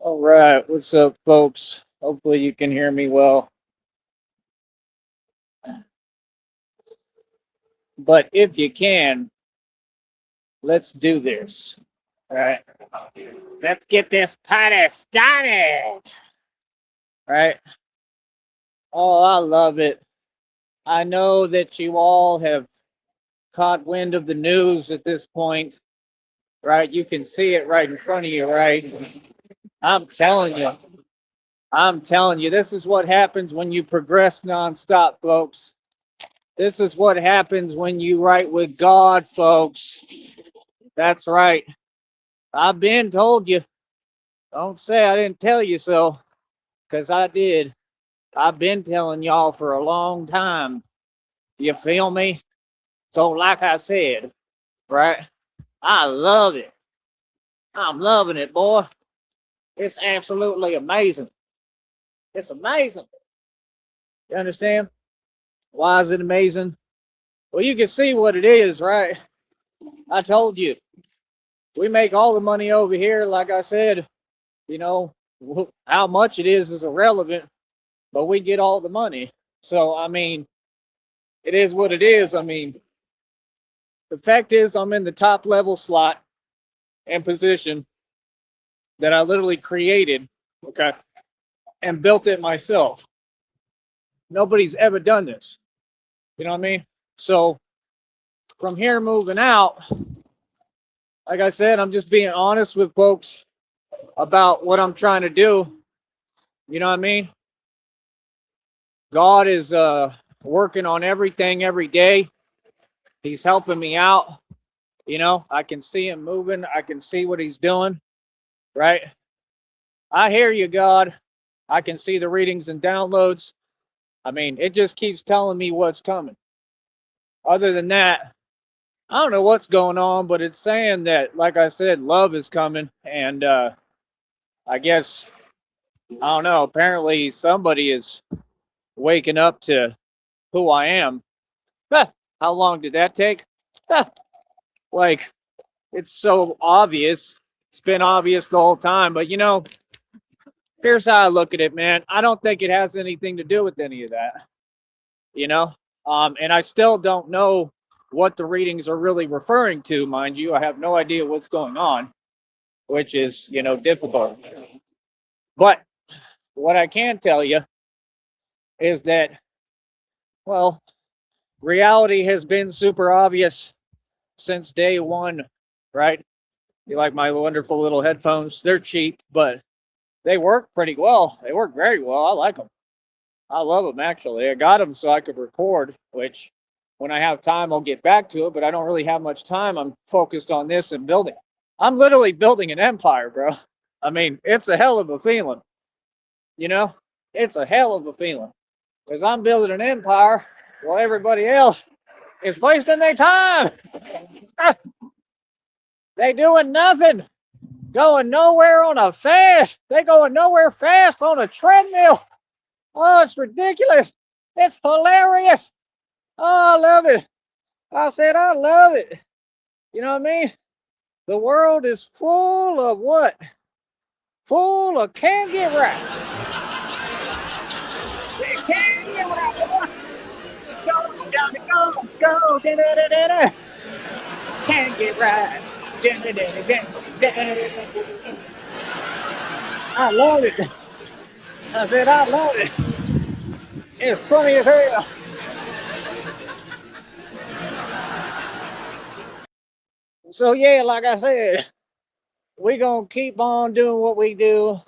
All right, what's up, folks? Hopefully, you can hear me well. But if you can, let's do this. All right, let's get this party started. All right. Oh, I love it. I know that you all have caught wind of the news at this point, right? You can see it right in front of you, right? I'm telling you, this is what happens when you progress nonstop, folks. This is what happens when you write with God, folks. That's right. I've been told you. Don't say I didn't tell you so, because I did. I've been telling y'all for a long time. You feel me? So, like I said, right? I love it. I'm loving it, boy. It's absolutely amazing. It's amazing. You understand? Why is it amazing? Well, you can see what it is, right? I told you. We make all the money over here, like I said. You know, how much it is irrelevant, but we get all the money. So, I mean, it is what it is. I mean, the fact is, I'm in the top level slot and position that I literally created, okay, and built it myself. Nobody's ever done this. You know what I mean? So, from here moving out, like I said, I'm just being honest with folks about what I'm trying to do. You know what I mean? God is working on everything every day. He's helping me out. You know, I can see him moving. I can see what he's doing, right? I hear you, God. I can see the readings and downloads. I mean, it just keeps telling me what's coming. Other than that, I don't know what's going on, but it's saying that, like I said, love is coming. And I guess, I don't know, apparently somebody is waking up to who I am. How long did that take? Like, it's so obvious. It's been obvious the whole time. But, you know, here's how I look at it, man. I don't think it has anything to do with any of that, you know? And I still don't know what the readings are really referring to, mind you. I have no idea what's going on, which is, you know, difficult. But what I can tell you is that, well, reality has been super obvious since day one, right? You like my wonderful little headphones? They're cheap, but they work pretty well. They work very well. I like them. I love them, actually. I got them so I could record, which when I have time, I'll get back to it, but I don't really have much time. I'm focused on this and building. I'm literally building an empire, bro. I mean, it's a hell of a feeling, you know? It's a hell of a feeling because I'm building an empire while everybody else is wasting their time. They doing nothing, going nowhere on a fast. They going nowhere fast on a treadmill. Oh, it's ridiculous. It's hilarious. Oh, I love it. I said, I love it. You know what I mean? The world is full of what? Full of can't get right. Can't get right. Go, Johnny, go, go. Da, da, da, da, da. Can't get right. Da, da, da, da, da, da, da. I love it. I said, I love it. It's funny as hell. So, yeah, like I said, we going to keep on doing what we do.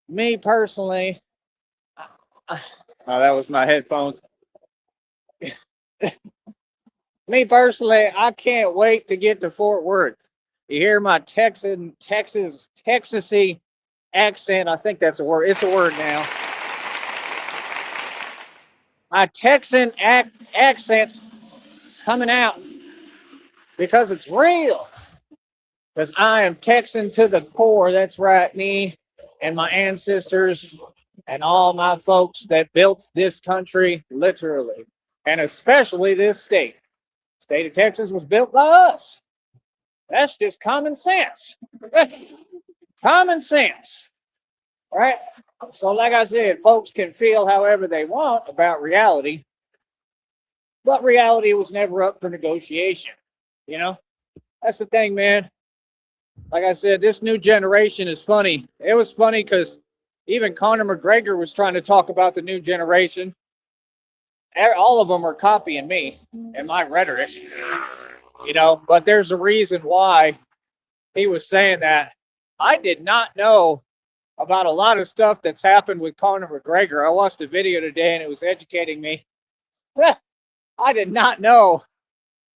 Me personally, oh, that was my headphones. Me personally, I can't wait to get to Fort Worth. You hear my Texasy accent? I think that's a word. It's a word now. My Texan accent coming out because it's real. Because I am Texan to the core. That's right, me and my ancestors and all my folks that built this country, literally, and especially this state. State of Texas was built by us. That's just common sense. Common sense. right? So, like I said, folks can feel however they want about reality, but reality was never up for negotiation. You know, that's the thing, man. Like I said, this new generation is funny. It was funny because even Conor McGregor was trying to talk about the new generation. All of them are copying me and my rhetoric, but there's a reason why he was saying that. I did not know about a lot of stuff that's happened with Conor McGregor. I watched a video today and it was educating me. I did not know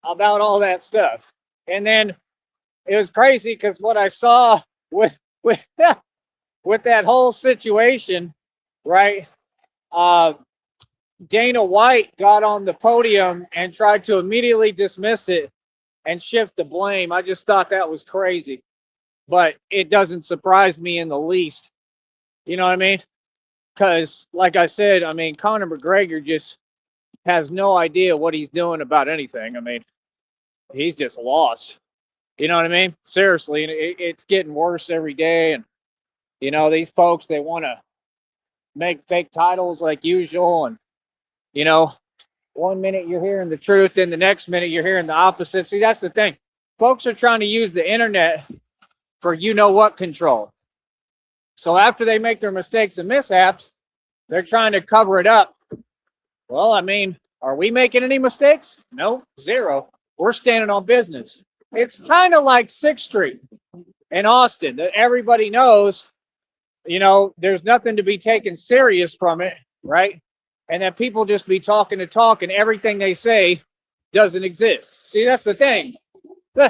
about all that stuff. And then it was crazy because what I saw with with that whole situation, right? Uh, Dana White got on the podium and tried to immediately dismiss it and shift the blame. I just thought that was crazy, but it doesn't surprise me in the least. You know what I mean? Because, like I said, I mean, Conor McGregor just has no idea what he's doing about anything. I mean, he's just lost. You know what I mean? Seriously, it's getting worse every day. And, these folks, they want to make fake titles like usual. And, you know, one minute you're hearing the truth, then the next minute you're hearing the opposite. See, that's the thing. Folks are trying to use the internet for what control. So after they make their mistakes and mishaps, they're trying to cover it up. Well, I mean, are we making any mistakes? No, zero. We're standing on business. It's kind of like 6th Street in Austin that everybody knows, there's nothing to be taken serious from it, right? And that people just be talking to talk and everything they say doesn't exist. See, that's the thing. You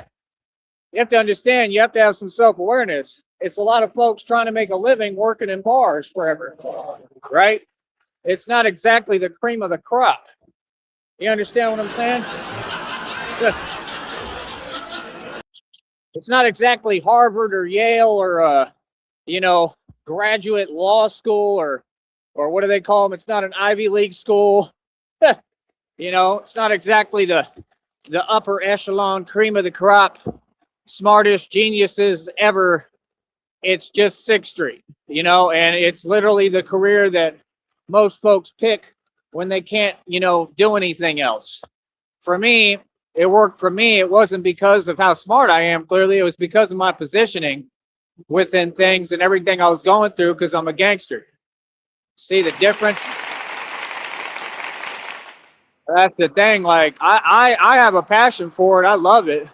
have to understand, you have to have some self-awareness. It's a lot of folks trying to make a living working in bars forever, right? It's not exactly the cream of the crop. You understand what I'm saying? It's not exactly Harvard or Yale or, graduate law school or what do they call them? It's not an Ivy League school. It's not exactly the upper echelon cream of the crop, smartest geniuses ever. It's just 6th Street, and it's literally the career that most folks pick when they can't, do anything else. For me, it worked for me. It wasn't because of how smart I am, clearly. It was because of my positioning within things and everything I was going through because I'm a gangster. See the difference? That's the thing. Like, I have a passion for it. I love it.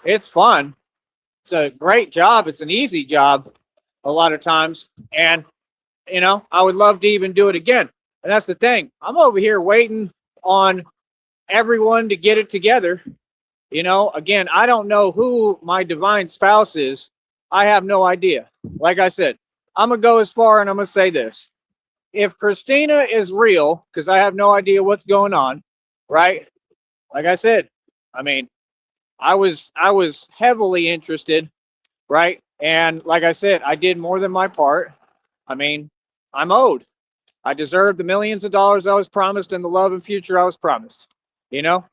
It's fun. It's a great job. It's an easy job a lot of times. And, I would love to even do it again. And that's the thing. I'm over here waiting on everyone to get it together. Again, I don't know who my divine spouse is. I have no idea. Like I said, I'm going to go as far and I'm going to say this. If Christina is real, because I have no idea what's going on, right? Like I said, I mean, I was heavily interested, right? And like I said, I did more than my part. I mean, I'm owed. I deserve the millions of dollars I was promised and the love and future I was promised. They were,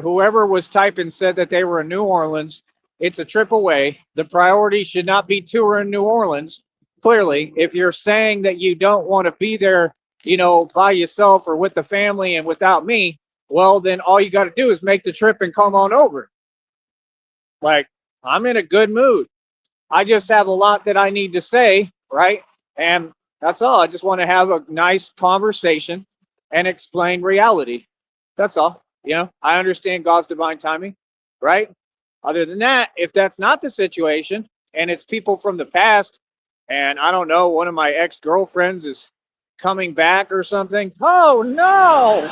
whoever was typing said that they were in New Orleans. It's a trip away. The priority should not be touring New Orleans. Clearly, if you're saying that you don't want to be there, by yourself or with the family and without me, well, then all you got to do is make the trip and come on over. Like, I'm in a good mood. I just have a lot that I need to say, right? And that's all. I just want to have a nice conversation and explain reality. That's all. I understand God's divine timing, right? Other than that, if that's not the situation and it's people from the past, and I don't know, one of my ex-girlfriends is coming back or something. Oh, no!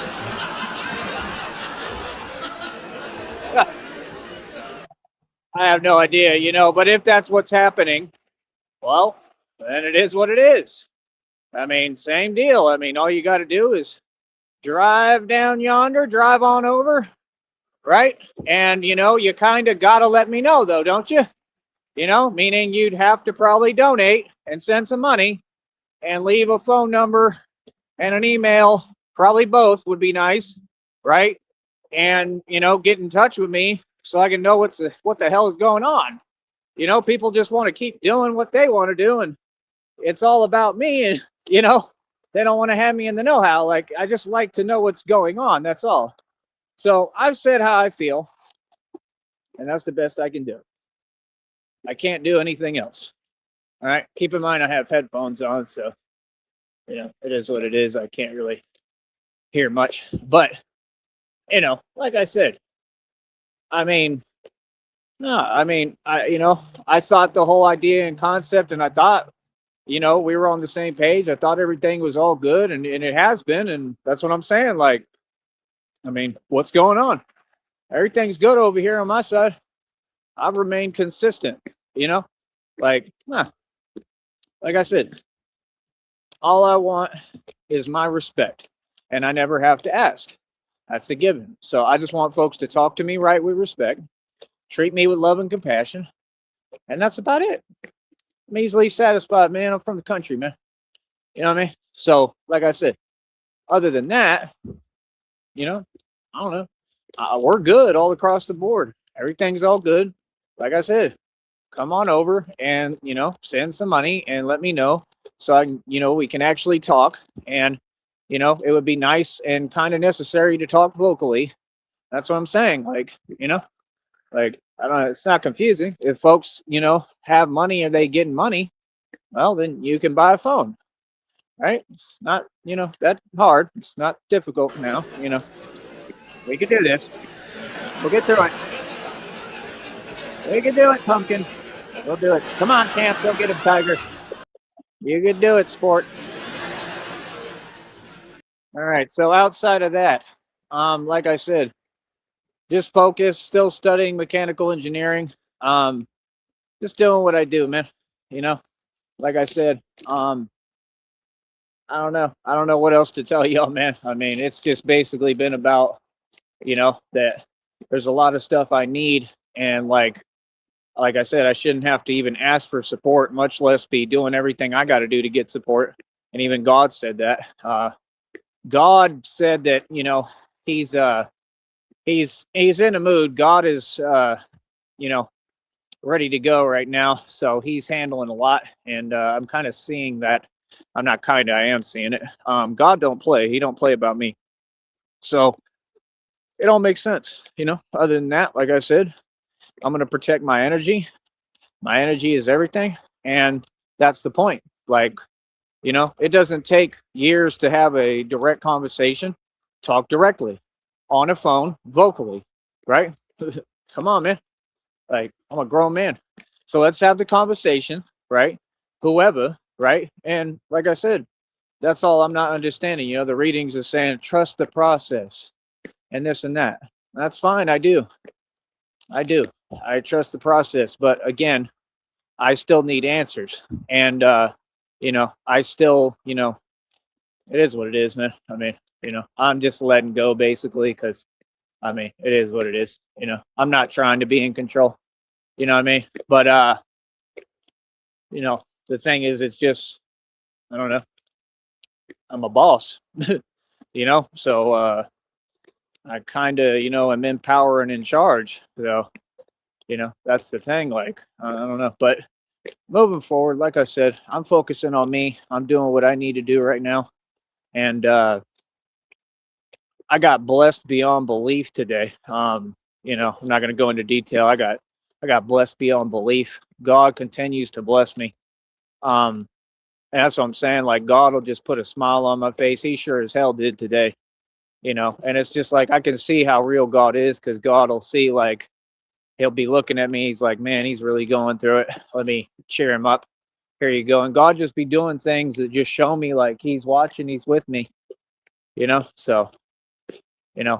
I have no idea, but if that's what's happening, well, then it is what it is. I mean, same deal. I mean, all you got to do is drive down yonder, drive on over, right? And, you kind of got to let me know, though, don't you? Meaning you'd have to probably donate and send some money and leave a phone number and an email. Probably both would be nice, right? And, get in touch with me so I can know what the hell is going on. people just want to keep doing what they want to do, and it's all about me, and they don't want to have me in the know-how. Like, I just like to know what's going on. That's all. So I've said how I feel, and that's the best I can do. I can't do anything else. All right. Keep in mind I have headphones on, so it is what it is. I can't really hear much, but like I said, I mean, no, I mean, I thought the whole idea and concept, and I thought, we were on the same page. I thought everything was all good, and it has been, and that's what I'm saying. Like, I mean, what's going on? Everything's good over here on my side. I've remained consistent, like, like I said, all I want is my respect, and I never have to ask. That's a given. So I just want folks to talk to me right with respect, treat me with love and compassion, and that's about it. I'm easily satisfied, man. I'm from the country, man. You know what I mean? So, like I said, other than that, I don't know. We're good all across the board. Everything's all good. Like I said, come on over and send some money and let me know so I can, we can actually talk. And it would be nice and kind of necessary to talk vocally. That's what I'm saying. Like, like, I don't know, it's not confusing. If folks have money and they getting money, well, then you can buy a phone, right? It's not that hard. It's not difficult now. We can do this. We'll get through it. We can do it, Pumpkin. We'll do it. Come on, Champ. Go get him, Tiger. You can do it, Sport. All right. So outside of that, like I said, just focus. Still studying mechanical engineering. Just doing what I do, man. Like I said, I don't know. I don't know what else to tell y'all, man. I mean, it's just basically been about, that there's a lot of stuff I need, and like I said, I shouldn't have to even ask for support, much less be doing everything I got to do to get support. And even God said that. God said that he's in a mood. God is ready to go right now, so he's handling a lot, and I'm kind of seeing that. I'm not kind of. I am seeing it. God don't play. He don't play about me. So it all makes sense. Other than that, like I said, I'm going to protect my energy. My energy is everything. And that's the point. Like, it doesn't take years to have a direct conversation. Talk directly on a phone, vocally, right? Come on, man. Like, I'm a grown man. So let's have the conversation, right? Whoever, right? And like I said, that's all I'm not understanding. The readings are saying trust the process and this and that. That's fine. I do. I trust the process. But again, I still need answers. And, I still, it is what it is, man. I mean, I'm just letting go basically because, I mean, it is what it is. I'm not trying to be in control. You know what I mean? But, the thing is, it's just, I don't know. I'm a boss, so I kind of, am in power and in charge. So, that's the thing. Like, I don't know. But moving forward, like I said, I'm focusing on me. I'm doing what I need to do right now. And I got blessed beyond belief today. I'm not going to go into detail. I got blessed beyond belief. God continues to bless me. And that's what I'm saying. Like, God will just put a smile on my face. He sure as hell did today. And it's just like I can see how real God is, because God will see, like, he'll be looking at me. He's like, man, he's really going through it. Let me cheer him up. Here you go. And God just be doing things that just show me like he's watching, he's with me, So,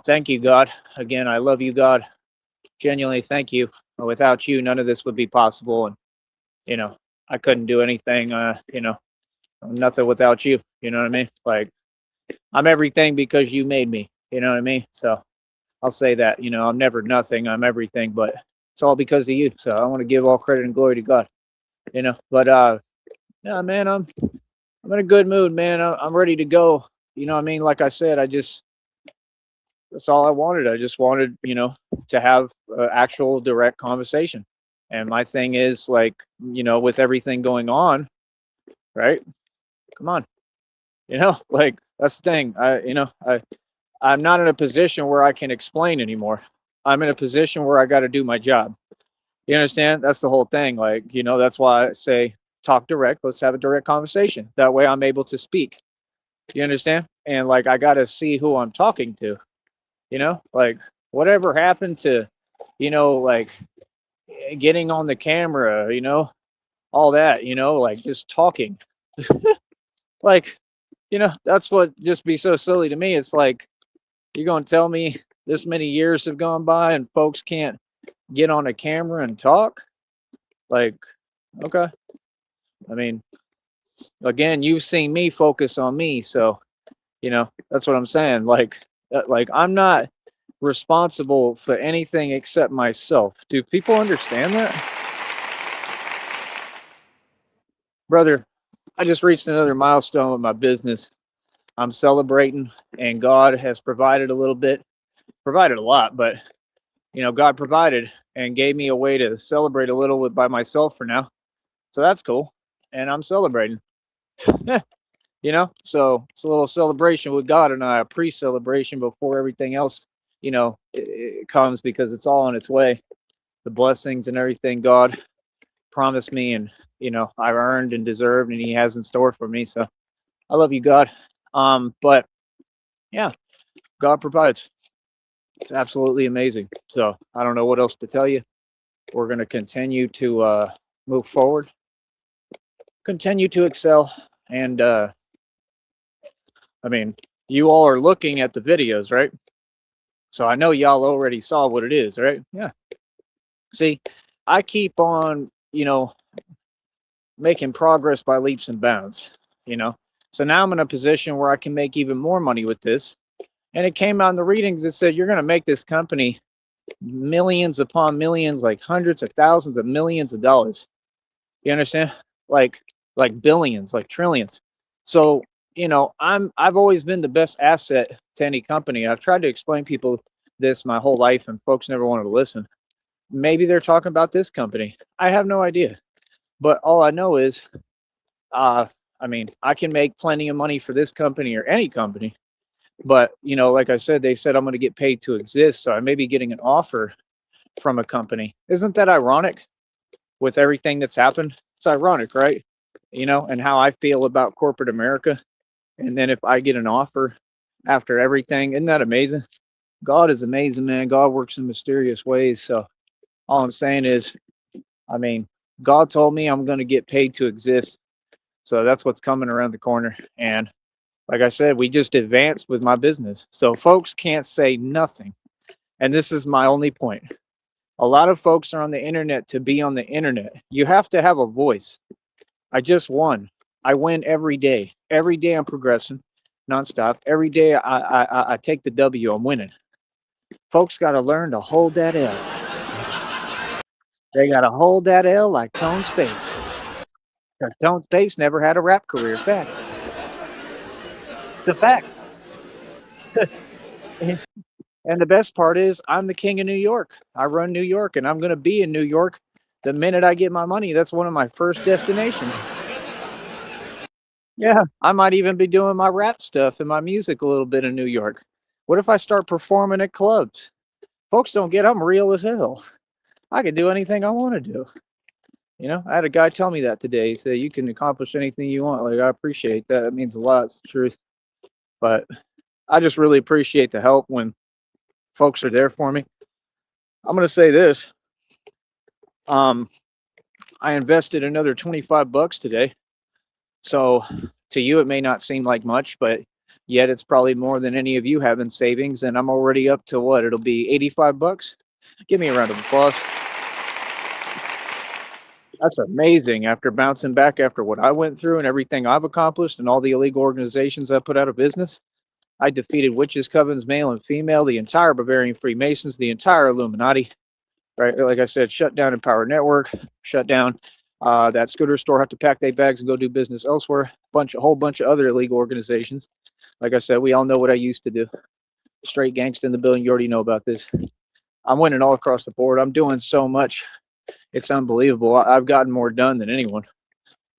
thank you, God. Again, I love you, God. Genuinely, thank you. Without you, none of this would be possible. And, I couldn't do anything, nothing without you. You know what I mean? Like, I'm everything because you made me. You know what I mean? So I'll say that, I'm never nothing. I'm everything, but it's all because of you. So I want to give all credit and glory to God, but, yeah, man, I'm in a good mood, man. I'm ready to go. You know what I mean? Like I said, that's all I wanted. I just wanted, to have an actual direct conversation. And my thing is like, with everything going on, right? Come on, like that's the thing. I'm not in a position where I can explain anymore. I'm in a position where I got to do my job. You understand? That's the whole thing. Like, that's why I say talk direct. Let's have a direct conversation. That way I'm able to speak. You understand? And like, I got to see who I'm talking to, like whatever happened to, like getting on the camera, all that, like just talking. Like, that's what just be so silly to me. It's like, you're going to tell me this many years have gone by and folks can't get on a camera and talk? Like, okay. I mean, again, you've seen me focus on me, so that's what I'm saying. Like I'm not responsible for anything except myself. Do people understand that? Brother, I just reached another milestone with my business. I'm celebrating, and God has provided a little bit, provided a lot, but God provided and gave me a way to celebrate a little bit by myself for now. So that's cool. And I'm celebrating. So it's a little celebration with God and I, a pre-celebration before everything else, it comes, because it's all on its way. The blessings and everything God promised me, and I've earned and deserved, and He has in store for me. So I love you, God. But yeah, God provides. It's absolutely amazing. So I don't know what else to tell you. We're going to continue to move forward, continue to excel, and I mean, you all are looking at the videos, right? So I know y'all already saw what it is, right? Yeah. See, I keep on, making progress by leaps and bounds, you know. So now I'm in a position where I can make even more money with this. And it came out in the readings that said you're going to make this company millions upon millions, like hundreds of thousands of millions of dollars. You understand? Like like billions, like trillions. So, I've always been the best asset to any company. I've tried to explain people this my whole life and folks never wanted to listen. Maybe they're talking about this company. I have no idea. But all I know is uh I mean, I can make plenty of money for this company or any company. But, like I said, they said I'm going to get paid to exist. So I may be getting an offer from a company. Isn't that ironic with everything that's happened? It's ironic, right? And how I feel about corporate America. And then if I get an offer after everything, isn't that amazing? God is amazing, man. God works in mysterious ways. So all I'm saying is, I mean, God told me I'm going to get paid to exist. So that's what's coming around the corner. And like I said, we just advanced with my business. So folks can't say nothing. And this is my only point. A lot of folks are on the internet to be on the internet. You have to have a voice. I just won. I win every day. Every day I'm progressing nonstop. Every day I take the W. I'm winning. Folks got to learn to hold that L. They got to hold that L like Tone Space. Because Tone Space never had a rap career. Fact. It's a fact. And the best part is, I'm the king of New York. I run New York, and I'm going to be in New York the minute I get my money. That's one of my first destinations. Yeah, I might even be doing my rap stuff and my music a little bit in New York. What if I start performing at clubs? Folks don't get I'm real as hell. I can do anything I want to do. I had a guy tell me that today. He said, you can accomplish anything you want. Like, I appreciate that. It means a lot. It's the truth. But I just really appreciate the help when folks are there for me. I'm going to say this. I invested another $25 today. So to you, it may not seem like much, but yet it's probably more than any of you have in savings. And I'm already up to what? It'll be $85. Give me a round of applause. That's amazing. After bouncing back after what I went through and everything I've accomplished and all the illegal organizations I put out of business, I defeated witches, covens, male and female, the entire Bavarian Freemasons, the entire Illuminati, right? Like I said, shut down Empower Network, shut down that scooter store, have to pack their bags and go do business elsewhere. A whole bunch of other illegal organizations. Like I said, we all know what I used to do. Straight gangsta in the building. You already know about this. I'm winning all across the board. I'm doing so much. It's unbelievable. I've gotten more done than anyone.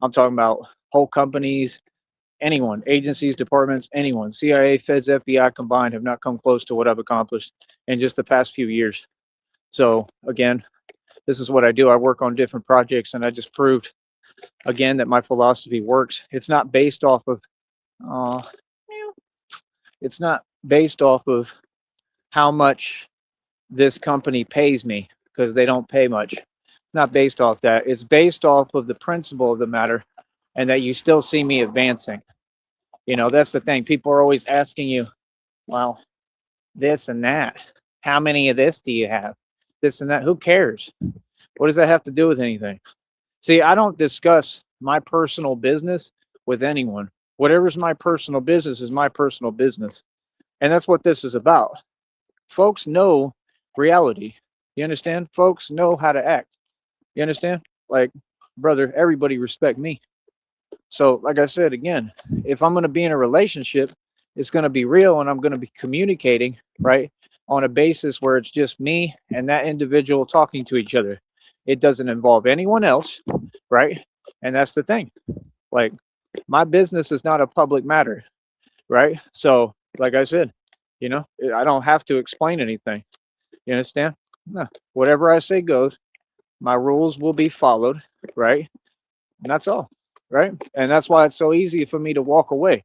I'm talking about whole companies, anyone, agencies, departments, anyone, CIA, Feds, FBI combined have not come close to what I've accomplished in just the past few years. So again, this is what I do. I work on different projects, and I just proved again that my philosophy works. It's not based off of, uh, it's not based off of how much this company pays me, because they don't pay much. It's not based off that. It's based off of the principle of the matter, and that you still see me advancing. That's the thing. People are always asking you, well, this and that. How many of this do you have? This and that. Who cares? What does that have to do with anything? See, I don't discuss my personal business with anyone. Whatever's my personal business is my personal business. And that's what this is about. Folks know reality. You understand? Folks know how to act. You understand? Like, brother, everybody respect me. So, like I said, again, if I'm going to be in a relationship, it's going to be real, and I'm going to be communicating, right, on a basis where it's just me and that individual talking to each other. It doesn't involve anyone else, right? And that's the thing. Like, my business is not a public matter, right? So, like I said, I don't have to explain anything. You understand? No. Whatever I say goes. My rules will be followed, right? And that's all, right? And that's why it's so easy for me to walk away,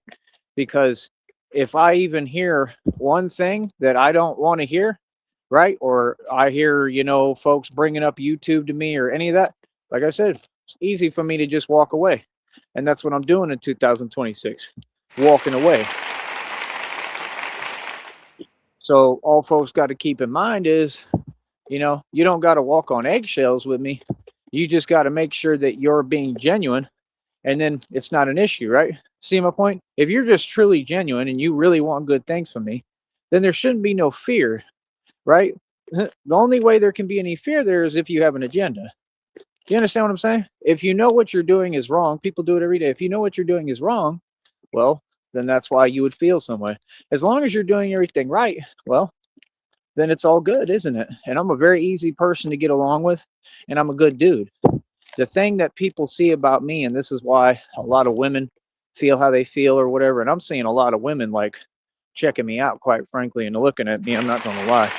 because if I even hear one thing that I don't want to hear, right? Or I hear, folks bringing up YouTube to me or any of that, like I said, it's easy for me to just walk away. And that's what I'm doing in 2026, walking away. So all folks got to keep in mind is, you don't got to walk on eggshells with me. You just got to make sure that you're being genuine, and then it's not an issue, right? See my point? If you're just truly genuine and you really want good things from me, then there shouldn't be no fear, right? The only way there can be any fear there is if you have an agenda. Do you understand what I'm saying? If you know what you're doing is wrong, people do it every day. If you know what you're doing is wrong, well, then that's why you would feel some way. As long as you're doing everything right, well, then it's all good, isn't it? And I'm a very easy person to get along with, and I'm a good dude. The thing that people see about me, and this is why a lot of women feel how they feel or whatever, and I'm seeing a lot of women like checking me out, quite frankly, and looking at me. I'm not going to lie.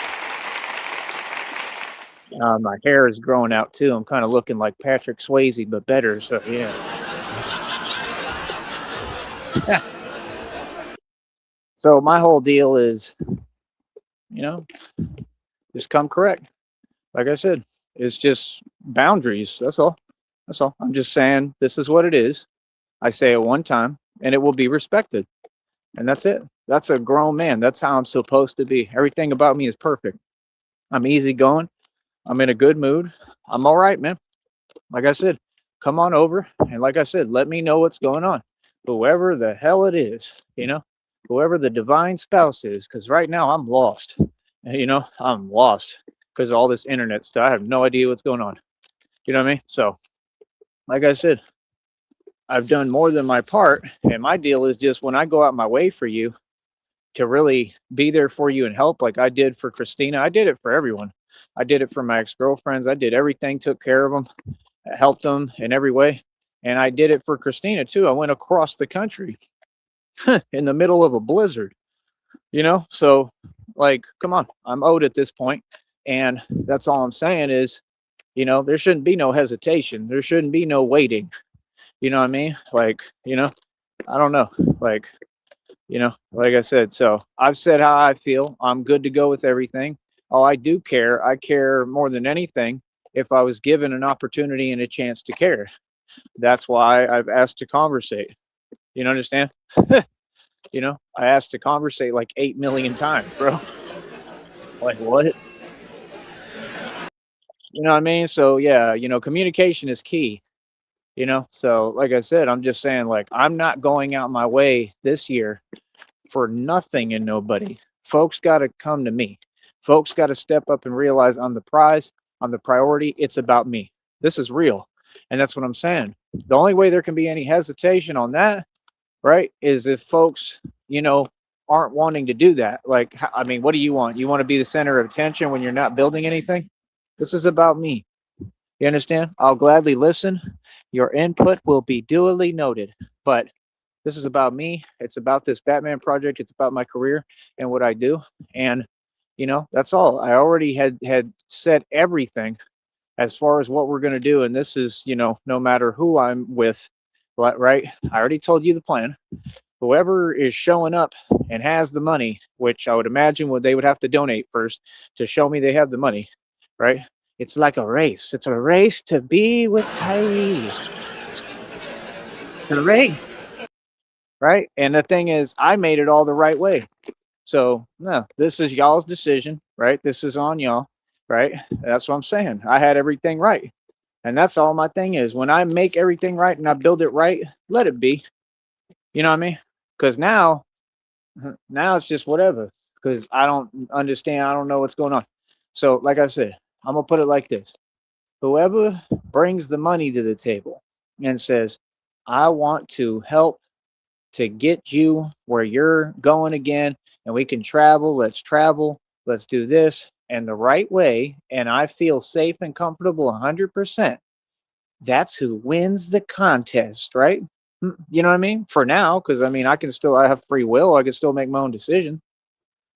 My hair is growing out too. I'm kind of looking like Patrick Swayze, but better. So yeah. So my whole deal is, just come correct. Like I said, it's just boundaries. That's all. That's all. I'm just saying this is what it is. I say it one time, and it will be respected. And that's it. That's a grown man. That's how I'm supposed to be. Everything about me is perfect. I'm easygoing. I'm in a good mood. I'm all right, man. Like I said, come on over. And like I said, let me know what's going on. Whoever the hell it is, whoever the divine spouse is, because right now I'm lost. I'm lost because of all this internet stuff. I have no idea what's going on. You know what I mean? So, like I said, I've done more than my part. And my deal is just when I go out my way for you to really be there for you and help, like I did for Christina, I did it for everyone. I did it for my ex-girlfriends. I did everything, took care of them, helped them in every way. And I did it for Christina too. I went across the country in the middle of a blizzard, So, like, come on, I'm owed at this point. And that's all I'm saying is, there shouldn't be no hesitation. There shouldn't be no waiting. You know what I mean? Like, I don't know. Like, like I said, so I've said how I feel. I'm good to go with everything. Oh, I do care. I care more than anything if I was given an opportunity and a chance to care. That's why I've asked to conversate. You understand? I asked to conversate like 8 million times, bro. Like, what? You know what I mean? So, yeah, communication is key. So like I said, I'm just saying, like, I'm not going out my way this year for nothing and nobody. Folks got to come to me. Folks got to step up and realize I'm the prize, I'm the priority. It's about me. This is real. And that's what I'm saying. The only way there can be any hesitation on that, right, is if folks, aren't wanting to do that. Like, I mean, what do you want? You want to be the center of attention when you're not building anything? This is about me. You understand? I'll gladly listen. Your input will be duly noted. But this is about me. It's about this Batman project. It's about my career and what I do. And that's all. I already had said everything as far as what we're going to do. And this is, no matter who I'm with, right? I already told you the plan. Whoever is showing up and has the money, which I would imagine they would have to donate first to show me they have the money, right? It's like a race. It's a race to be with Tyree. It's a race, right? And the thing is, I made it all the right way. So, no, this is y'all's decision, right? This is on y'all, right? That's what I'm saying. I had everything right. And that's all my thing is. When I make everything right and I build it right, let it be. You know what I mean? Because now it's just whatever. Because I don't understand. I don't know what's going on. So, like I said, I'm going to put it like this. Whoever brings the money to the table and says, I want to help to get you where you're going again, and we can travel, let's do this and the right way, and I feel safe and comfortable 100%, that's who wins the contest, right? You know what I mean? For now, because I have free will, I can still make my own decision.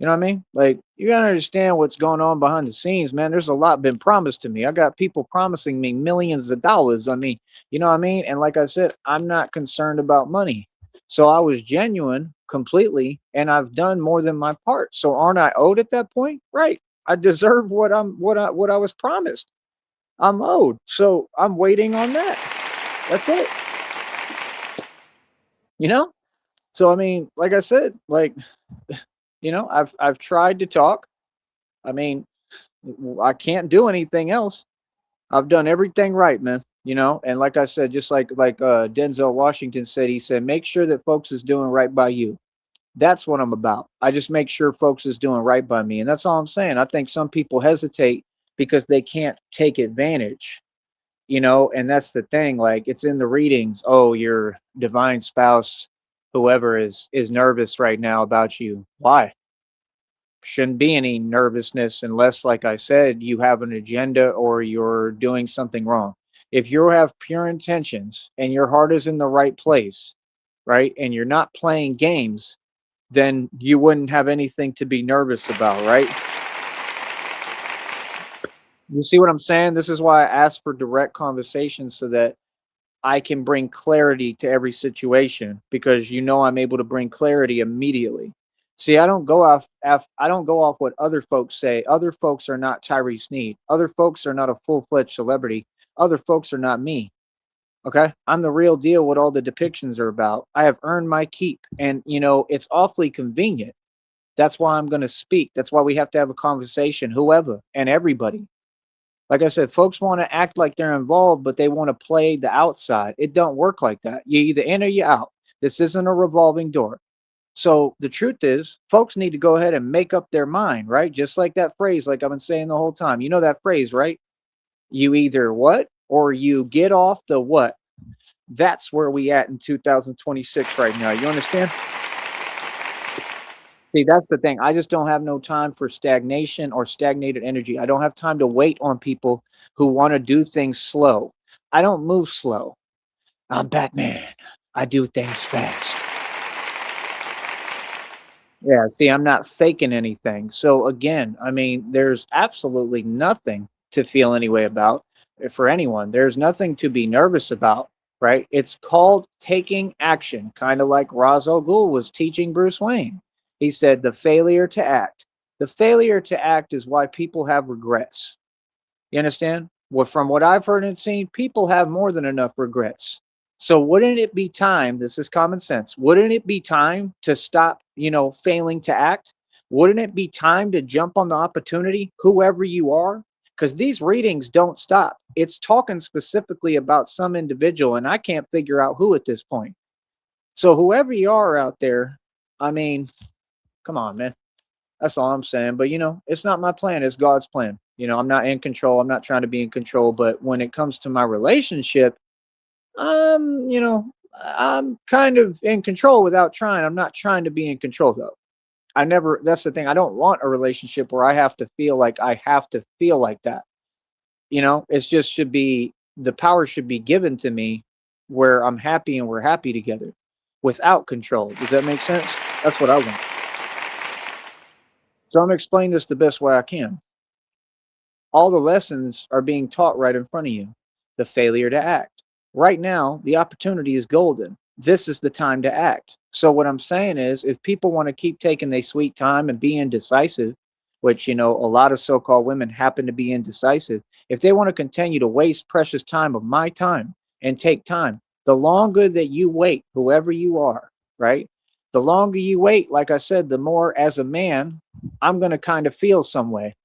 You know what I mean? Like, you gotta understand what's going on behind the scenes, man. There's a lot been promised to me. I got people promising me millions of dollars. You know what I mean? And like I said, I'm not concerned about money. So I was genuine completely, and I've done more than my part. So aren't I owed at that point? Right. I deserve what I was promised. I'm owed. So I'm waiting on that. That's it. You know? So like I said, like, I've tried to talk. I mean, I can't do anything else. I've done everything right, man. And like I said, just like Denzel Washington said, he said, make sure that folks is doing right by you. That's what I'm about. I just make sure folks is doing right by me, and that's all I'm saying. I think some people hesitate because they can't take advantage. And that's the thing. Like, it's in the readings. Oh, your divine spouse, whoever is nervous right now about you. Why? Shouldn't be any nervousness unless, like I said, you have an agenda or you're doing something wrong. If you have pure intentions and your heart is in the right place, right, and you're not playing games, then you wouldn't have anything to be nervous about, right? You see what I'm saying? This is why I ask for direct conversations so that I can bring clarity to every situation, because I'm able to bring clarity immediately. See, I don't go off what other folks say. Other folks are not Tyree Sneed. Other folks are not a full-fledged celebrity. Other folks are not me. Okay? I'm the real deal, what all the depictions are about. I have earned my keep, and it's awfully convenient. That's why I'm going to speak. That's why we have to have a conversation, whoever and everybody. Like I said, folks want to act like they're involved, but they want to play the outside. It don't work like that. You either in or you out. This isn't a revolving door. So the truth is, folks need to go ahead and make up their mind, right? Just like that phrase, like I've been saying the whole time. You know that phrase, right? You either what or you get off the what. That's where we at in 2026 right now. You understand? See, that's the thing. I just don't have no time for stagnation or stagnated energy. I don't have time to wait on people who want to do things slow. I don't move slow. I'm Batman. I do things fast. Yeah, see, I'm not faking anything. So again, there's absolutely nothing to feel any way about for anyone. There's nothing to be nervous about, right? It's called taking action, kind of like Ra's al Ghul was teaching Bruce Wayne. He said the failure to act. The failure to act is why people have regrets. You understand? Well, from what I've heard and seen, people have more than enough regrets. So wouldn't it be time, this is common sense, wouldn't it be time to stop, failing to act? Wouldn't it be time to jump on the opportunity, whoever you are? Because these readings don't stop. It's talking specifically about some individual, and I can't figure out who at this point. So whoever you are out there, I mean, come on, man. That's all I'm saying. But it's not my plan, it's God's plan. I'm not in control. I'm not trying to be in control. But when it comes to my relationship, I'm kind of in control without trying. I'm not trying to be in control though. That's the thing. I don't want a relationship where I have to feel like that. It's just should be the power should be given to me where I'm happy and we're happy together without control. Does that make sense? That's what I want. So I'm explaining this the best way I can. All the lessons are being taught right in front of you. The failure to act. Right now, the opportunity is golden. This is the time to act. So what I'm saying is if people want to keep taking their sweet time and be indecisive, which a lot of so-called women happen to be indecisive, if they want to continue to waste precious time of my time and take time, the longer that you wait, whoever you are, right? The longer you wait, like I said, the more as a man, I'm going to kind of feel some way.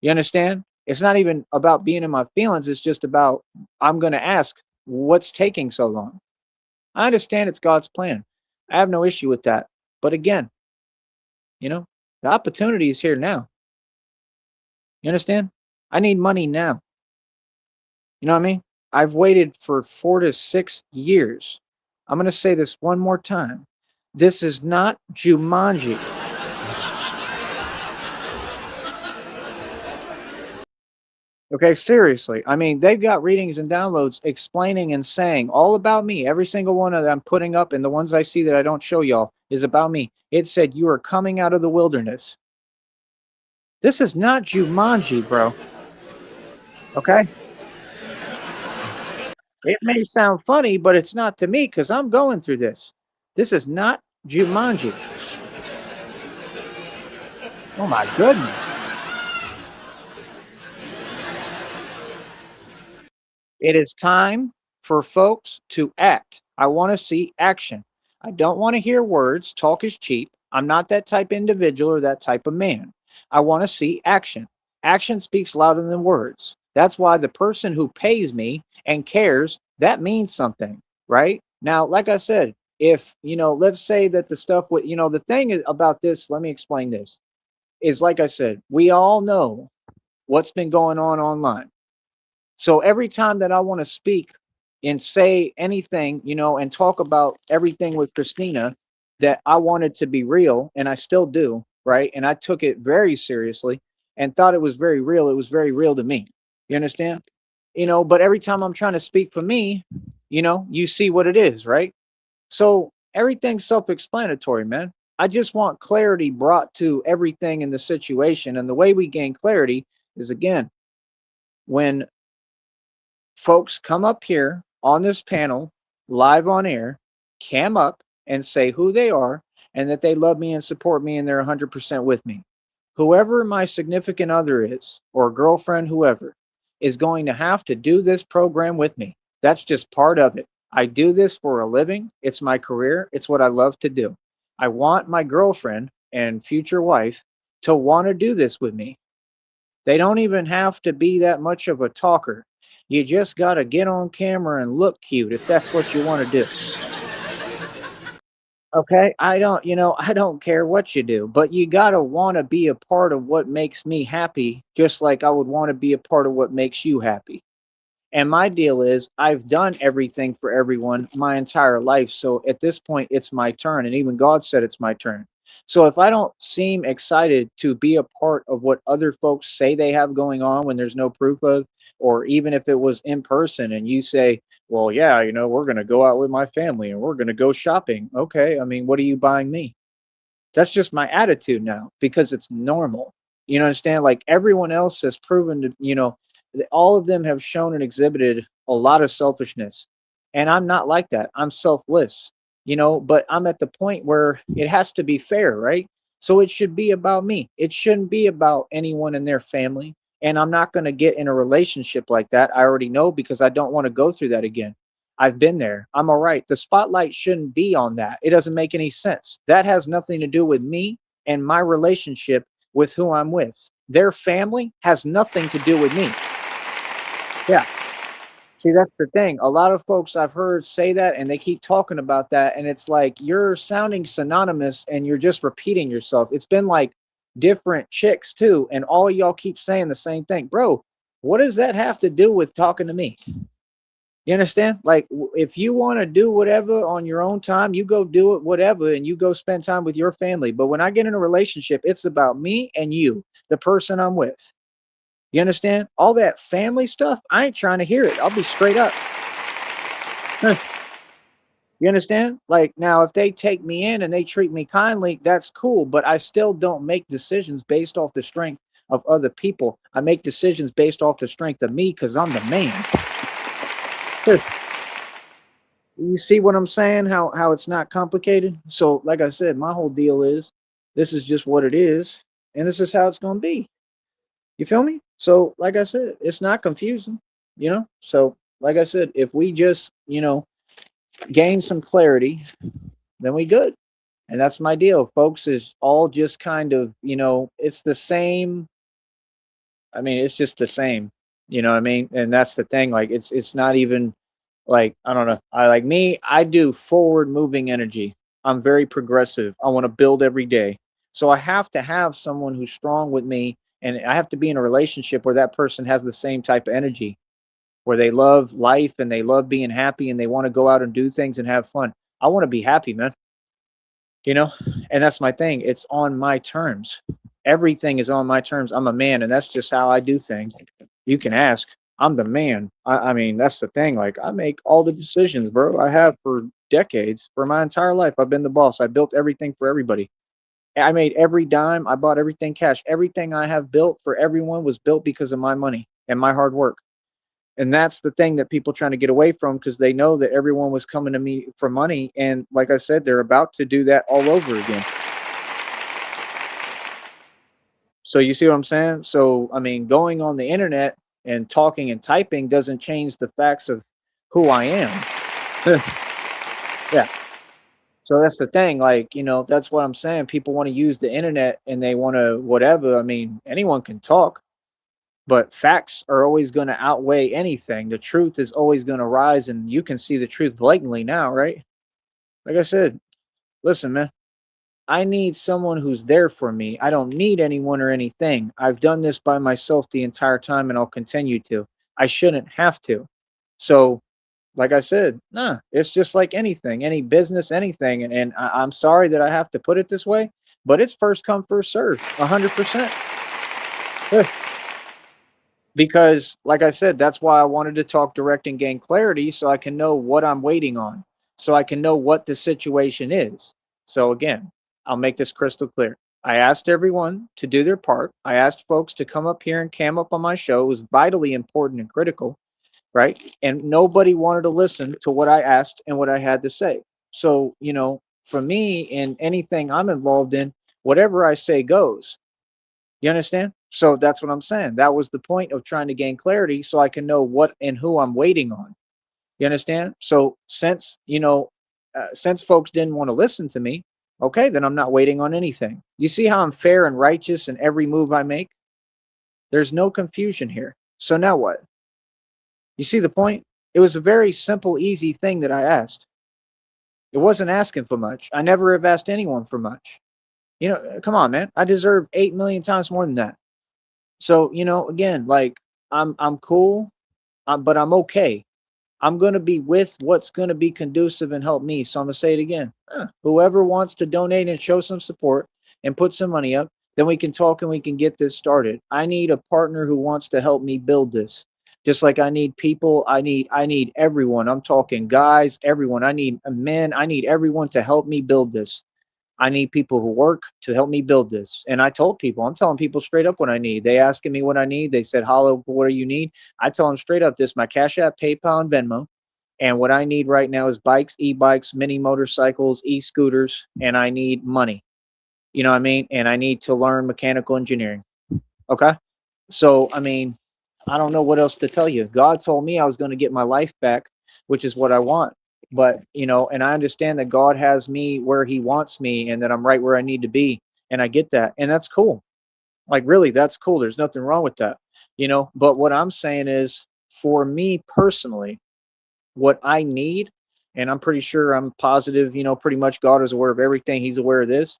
You understand? It's not even about being in my feelings. It's just about I'm going to ask, what's taking so long? I understand it's God's plan. I have no issue with that. But again, you know, the opportunity is here now. You understand? I need money now. You know what I mean? I've waited for 4 to 6 years. I'm going to say this one more time. This is not Jumanji. Okay, seriously. I mean, they've got readings and downloads explaining and saying all about me. Every single one of them I'm putting up, and the ones I see that I don't show y'all is about me. It said, "You are coming out of the wilderness." This is not Jumanji, bro. Okay? It may sound funny, but it's not to me because I'm going through this. This is not Jumanji. Oh my goodness. It is time for folks to act. I want to see action. I don't want to hear words. Talk is cheap. I'm not that type of individual or that type of man. I want to see action. Action speaks louder than words. That's why the person who pays me and cares, that means something, right? Now, like I said, if, let's say that the stuff with, the thing about this, let me explain this, is like I said, we all know what's been going on online. So every time that I want to speak and say anything, and talk about everything with Christina that I wanted to be real, and I still do, right? And I took it very seriously and thought it was very real. It was very real to me. You understand? But every time I'm trying to speak for me, you see what it is, right? So everything's self-explanatory, man. I just want clarity brought to everything in the situation. And the way we gain clarity is again, when folks come up here on this panel, live on air, cam up and say who they are and that they love me and support me and they're 100% with me. Whoever my significant other is, or girlfriend, whoever, is going to have to do this program with me. That's just part of it. I do this for a living. It's my career. It's what I love to do. I want my girlfriend and future wife to want to do this with me. They don't even have to be that much of a talker. You just got to get on camera and look cute if that's what you want to do. Okay? I don't care what you do, but you got to want to be a part of what makes me happy, just like I would want to be a part of what makes you happy. And my deal is I've done everything for everyone my entire life. So at this point, it's my turn. And even God said it's my turn. So if I don't seem excited to be a part of what other folks say they have going on when there's no proof of, or even if it was in person and you say, well, yeah, we're going to go out with my family and we're going to go shopping. Okay. I mean, what are you buying me? That's just my attitude now because it's normal. Understand? Like everyone else has proven to, all of them have shown and exhibited a lot of selfishness. And I'm not like that. I'm selfless, but I'm at the point where it has to be fair, right? So it should be about me. It shouldn't be about anyone in their family. And I'm not going to get in a relationship like that. I already know because I don't want to go through that again. I've been there. I'm all right. The spotlight shouldn't be on that. It doesn't make any sense. That has nothing to do with me and my relationship with who I'm with. Their family has nothing to do with me. Yeah. See, that's the thing. A lot of folks I've heard say that and they keep talking about that. And it's like you're sounding synonymous and you're just repeating yourself. It's been like different chicks too. And all y'all keep saying the same thing. Bro, what does that have to do with talking to me? You understand? Like, if you want to do whatever on your own time, you go do it, whatever, and you go spend time with your family. But when I get in a relationship, it's about me and you, the person I'm with. You understand? All that family stuff, I ain't trying to hear it. I'll be straight up. Huh. You understand? Like now, if they take me in and they treat me kindly, that's cool. But I still don't make decisions based off the strength of other people. I make decisions based off the strength of me because I'm the man. Huh. You see what I'm saying? How it's not complicated. So, like I said, my whole deal is this is just what it is, and this is how it's gonna be. You feel me? So, like I said, it's not confusing. So, like I said, if we just gain some clarity, then we good. And that's my deal, folks, is all just kind of, it's the same. I mean, it's just the same. You know what I mean? And that's the thing. Like it's not even like I don't know. I like me, I do forward moving energy. I'm very progressive. I want to build every day. So I have to have someone who's strong with me and I have to be in a relationship where that person has the same type of energy, where they love life and they love being happy and they want to go out and do things and have fun. I want to be happy, man. you know and that's my thing. It's on my terms. Everything is on my terms. I'm a man, and that's just how I do things. You can ask. I'm the man. I mean, that's the thing. Like, I make all the decisions, bro. I have for decades. For my entire life, I've been the boss. I built everything for everybody. I made every dime. I bought everything cash. Everything I have built for everyone was built because of my money and my hard work. And that's the thing that people trying to get away from, because they know that everyone was coming to me for money. And like I said, they're about to do that all over again. So you see what I'm saying? So I mean, going on the internet and talking and typing doesn't change the facts of who I am. Yeah. So that's the thing. Like, that's what I'm saying. People want to use the internet and they want to whatever. I mean, anyone can talk, but facts are always going to outweigh anything. The truth is always going to rise, and you can see the truth blatantly now, right? Like I said, listen, man, I need someone who's there for me. I don't need anyone or anything. I've done this by myself the entire time, and I'll continue to. I shouldn't have to. So, like I said, nah, it's just like anything, any business, anything. And I'm sorry that I have to put it this way, but it's first come, first serve, 100%. Because like I said, that's why I wanted to talk direct and gain clarity, so I can know what I'm waiting on, so I can know what the situation is. So again, I'll make this crystal clear. I asked everyone to do their part. I asked folks to come up here and cam up on my show. It was vitally important and critical, right? And nobody wanted to listen to what I asked and what I had to say. So, for me, in anything I'm involved in, whatever I say goes. You understand? So that's what I'm saying. That was the point of trying to gain clarity, so I can know what and who I'm waiting on. You understand? So since folks didn't want to listen to me, okay, then I'm not waiting on anything. You see how I'm fair and righteous in every move I make? There's no confusion here. So now what? You see the point? It was a very simple, easy thing that I asked. It wasn't asking for much. I never have asked anyone for much. Come on, man. I deserve 8 million times more than that. So, again, like I'm cool, but I'm okay. I'm gonna be with what's gonna be conducive and help me. So I'm gonna say it again. Whoever wants to donate and show some support and put some money up, then we can talk and we can get this started. I need a partner who wants to help me build this. Just like I need people, I need everyone. I'm talking guys, everyone. I need men, I need everyone to help me build this. I need people who work to help me build this. And I told people, I'm telling people straight up what I need. They asking me what I need. They said, Hollow, what do you need? I tell them straight up, this my Cash App, PayPal, and Venmo. And what I need right now is bikes, e-bikes, mini motorcycles, e-scooters, and I need money. You know what I mean? And I need to learn mechanical engineering. Okay. So, I mean, I don't know what else to tell you. God told me I was going to get my life back, which is what I want. But, and I understand that God has me where he wants me and that I'm right where I need to be. And I get that. And that's cool. Like, really, that's cool. There's nothing wrong with that. But what I'm saying is, for me personally, what I need, and I'm pretty sure, I'm positive, pretty much God is aware of everything. He's aware of this.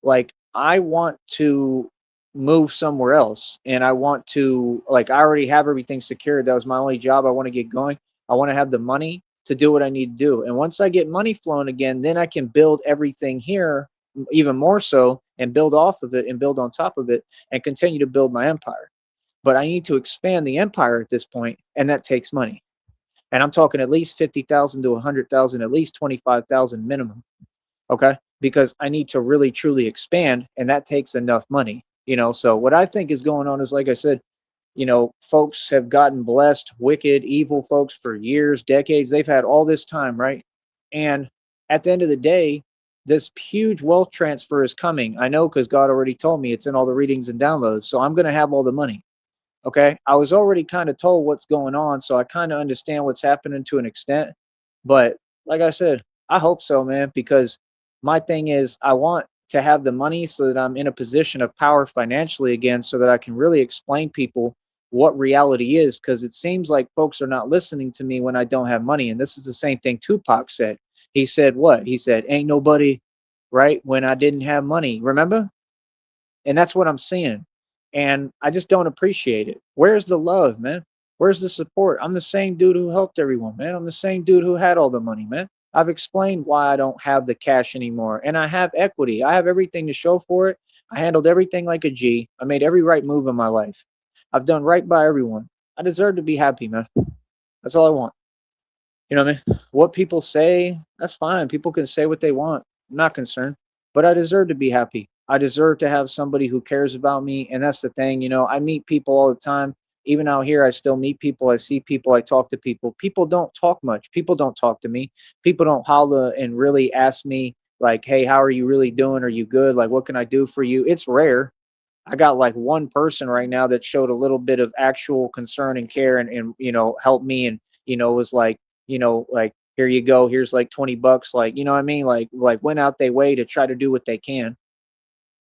Like, I want to move somewhere else, and I want to, like, I already have everything secured. That was my only job. I want to get going. I want to have the money to do what I need to do. And once I get money flowing again, then I can build everything here even more so, and build off of it and build on top of it and continue to build my empire. but I need to expand the empire at this point, and that takes money. And I'm talking at least 50,000 to 100,000, at least 25,000 minimum. Okay, because I need to really truly expand, and that takes enough money. So what I think is going on is, like I said, folks have gotten blessed, wicked, evil folks for years, decades. They've had all this time, right? And at the end of the day, this huge wealth transfer is coming. I know because God already told me it's in all the readings and downloads. So I'm going to have all the money. Okay. I was already kind of told what's going on. So I kind of understand what's happening to an extent. But like I said, I hope so, man, because my thing is I want to have the money so that I'm in a position of power financially again so that I can really explain people what reality is, because it seems like folks are not listening to me when I don't have money. And this is the same thing Tupac said. He said what? He said, ain't nobody right when I didn't have money. Remember? And that's what I'm seeing. And I just don't appreciate it. Where's the love, man? Where's the support? I'm the same dude who helped everyone, man. I'm the same dude who had all the money, man. I've explained why I don't have the cash anymore. And I have equity. I have everything to show for it. I handled everything like a G. I made every right move in my life. I've done right by everyone. I deserve to be happy, man. That's all I want. You know what I mean? What people say, that's fine. People can say what they want. I'm not concerned. But I deserve to be happy. I deserve to have somebody who cares about me. And that's the thing. I meet people all the time. Even out here, I still meet people. I see people. I talk to people. People don't talk much. People don't talk to me. People don't holler and really ask me, like, hey, how are you really doing? Are you good? Like, what can I do for you? It's rare. I got like one person right now that showed a little bit of actual concern and care and helped me and was like here you go, here's like 20 bucks, like what I mean, like went out their way to try to do what they can.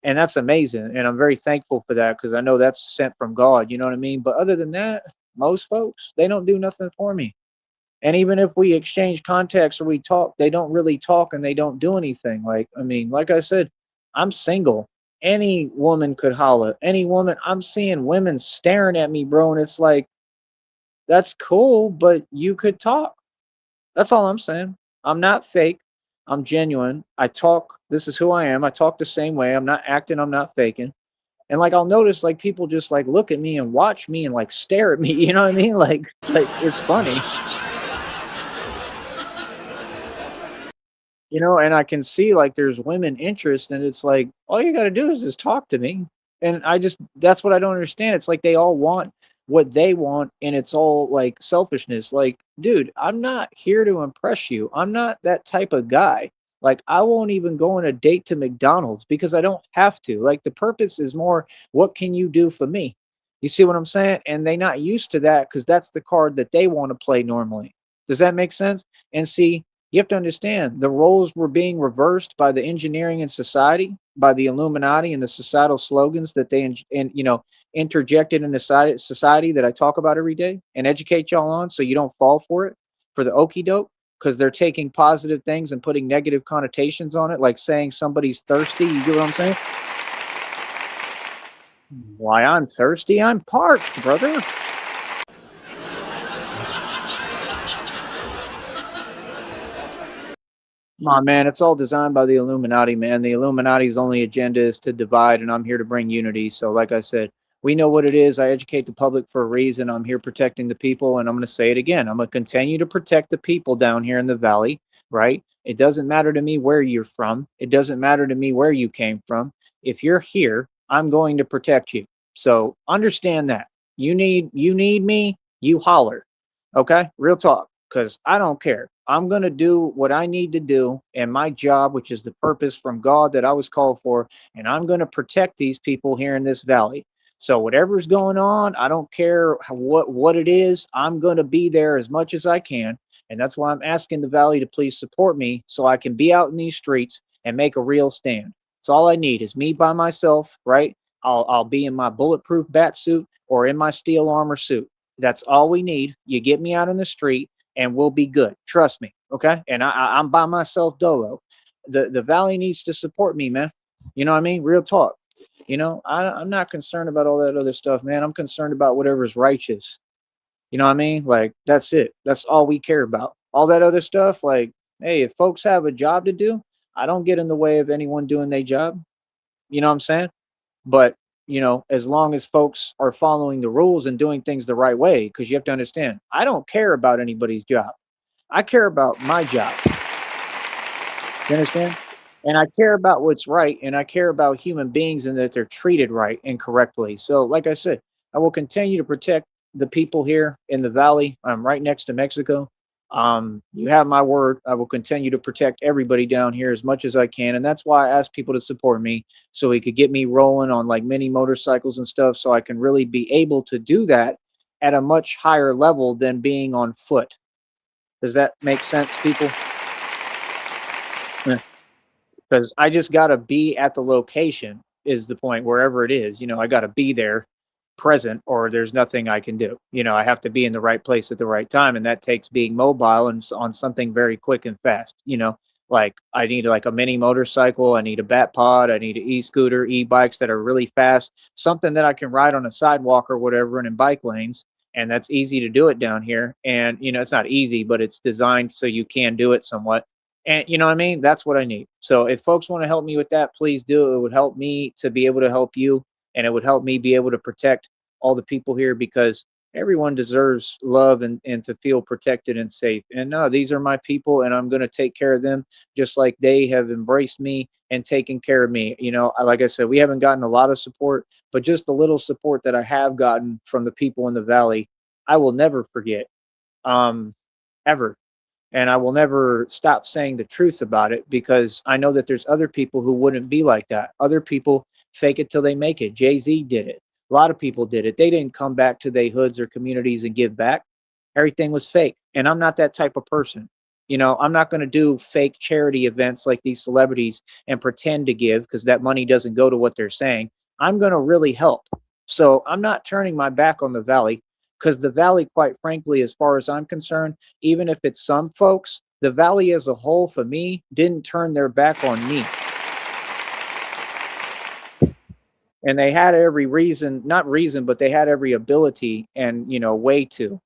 And that's amazing, and I'm very thankful for that because I know that's sent from God, you know what I mean? But other than that, most folks, they don't do nothing for me. And even if we exchange contacts or we talk, they don't really talk and they don't do anything. Like, I mean, like I said, I'm single. Any woman could holler. Any woman, I'm seeing women staring at me, bro. And it's like, that's cool, but you could talk. That's all I'm saying. I'm not fake. I'm genuine. I talk. This is who I am. I talk the same way. I'm not acting. I'm not faking. And like I'll notice like people just like look at me and watch me and like stare at me. You know what I mean? Like it's funny. And I can see like there's women interest, and it's like all you got to do is just talk to me. And that's what I don't understand. It's like they all want what they want, and it's all like selfishness. Like, dude, I'm not here to impress you. I'm not that type of guy. Like, I won't even go on a date to McDonald's because I don't have to. Like, the purpose is more, what can you do for me? You see what I'm saying? And they not used to that because that's the card that they want to play normally. Does that make sense? And see, you have to understand the roles were being reversed by the engineering in society, by the Illuminati and the societal slogans that they interjected in the society that I talk about every day and educate y'all on, so you don't fall for it, for the okey doke, because they're taking positive things and putting negative connotations on it, like saying somebody's thirsty. You get what I'm saying? Why I'm thirsty? I'm parched, brother. Come on, man. It's all designed by the Illuminati, man. The Illuminati's only agenda is to divide, and I'm here to bring unity. So, like I said, we know what it is. I educate the public for a reason. I'm here protecting the people, and I'm going to say it again. I'm going to continue to protect the people down here in the valley, right? It doesn't matter to me where you're from. It doesn't matter to me where you came from. If you're here, I'm going to protect you. So understand that. You need me, you holler. Okay? Real talk. Because I don't care. I'm going to do what I need to do and my job, which is the purpose from God that I was called for. And I'm going to protect these people here in this valley. So whatever's going on, I don't care what it is. I'm going to be there as much as I can. And that's why I'm asking the valley to please support me so I can be out in these streets and make a real stand. It's all I need is me by myself, right? I'll be in my bulletproof bat suit or in my steel armor suit. That's all we need. You get me out in the street and we'll be good. Trust me. Okay. And I'm by myself dolo. The valley needs to support me, man. You know what I mean? Real talk. I'm not concerned about all that other stuff, man. I'm concerned about whatever's righteous. You know what I mean? Like, that's it. That's all we care about. All that other stuff, like, hey, if folks have a job to do, I don't get in the way of anyone doing their job. You know what I'm saying? But as long as folks are following the rules and doing things the right way, because you have to understand, I don't care about anybody's job. I care about my job. You understand? And I care about what's right, and I care about human beings and that they're treated right and correctly. So, like I said, I will continue to protect the people here in the valley. I'm right next to Mexico. You have my word. I will continue to protect everybody down here as much as I can, and that's why I ask people to support me so he could get me rolling on like mini motorcycles and stuff, so I can really be able to do that at a much higher level than being on foot. Does that make sense, people? Because I just got to be at the location is the point wherever it is. I got to be there present or there's nothing I can do. I have to be in the right place at the right time, and that takes being mobile and on something very quick and fast. Like I need like a mini motorcycle, I need a bat pod, I need an e-scooter, e-bikes that are really fast, something that I can ride on a sidewalk or whatever and in bike lanes. And that's easy to do it down here. And it's not easy, but it's designed so you can do it somewhat. And you know what I mean? That's what I need. So if folks want to help me with that, please do. It would help me to be able to help you, and it would help me be able to protect all the people here, because everyone deserves love and to feel protected and safe. And no, these are my people, and I'm going to take care of them just like they have embraced me and taken care of me. Like I said, we haven't gotten a lot of support, but just the little support that I have gotten from the people in the valley, I will never forget, ever. And I will never stop saying the truth about it, because I know that there's other people who wouldn't be like that. Other people fake it till they make it. Jay-Z did it. A lot of people did it. They didn't come back to their hoods or communities and give back. Everything was fake. And I'm not that type of person. I'm not going to do fake charity events like these celebrities and pretend to give, because that money doesn't go to what they're saying. I'm going to really help. So I'm not turning my back on the valley, because the valley, quite frankly, as far as I'm concerned, even if it's some folks, the valley as a whole, for me, didn't turn their back on me. And they had every reason, not reason, but they had every ability and, way to.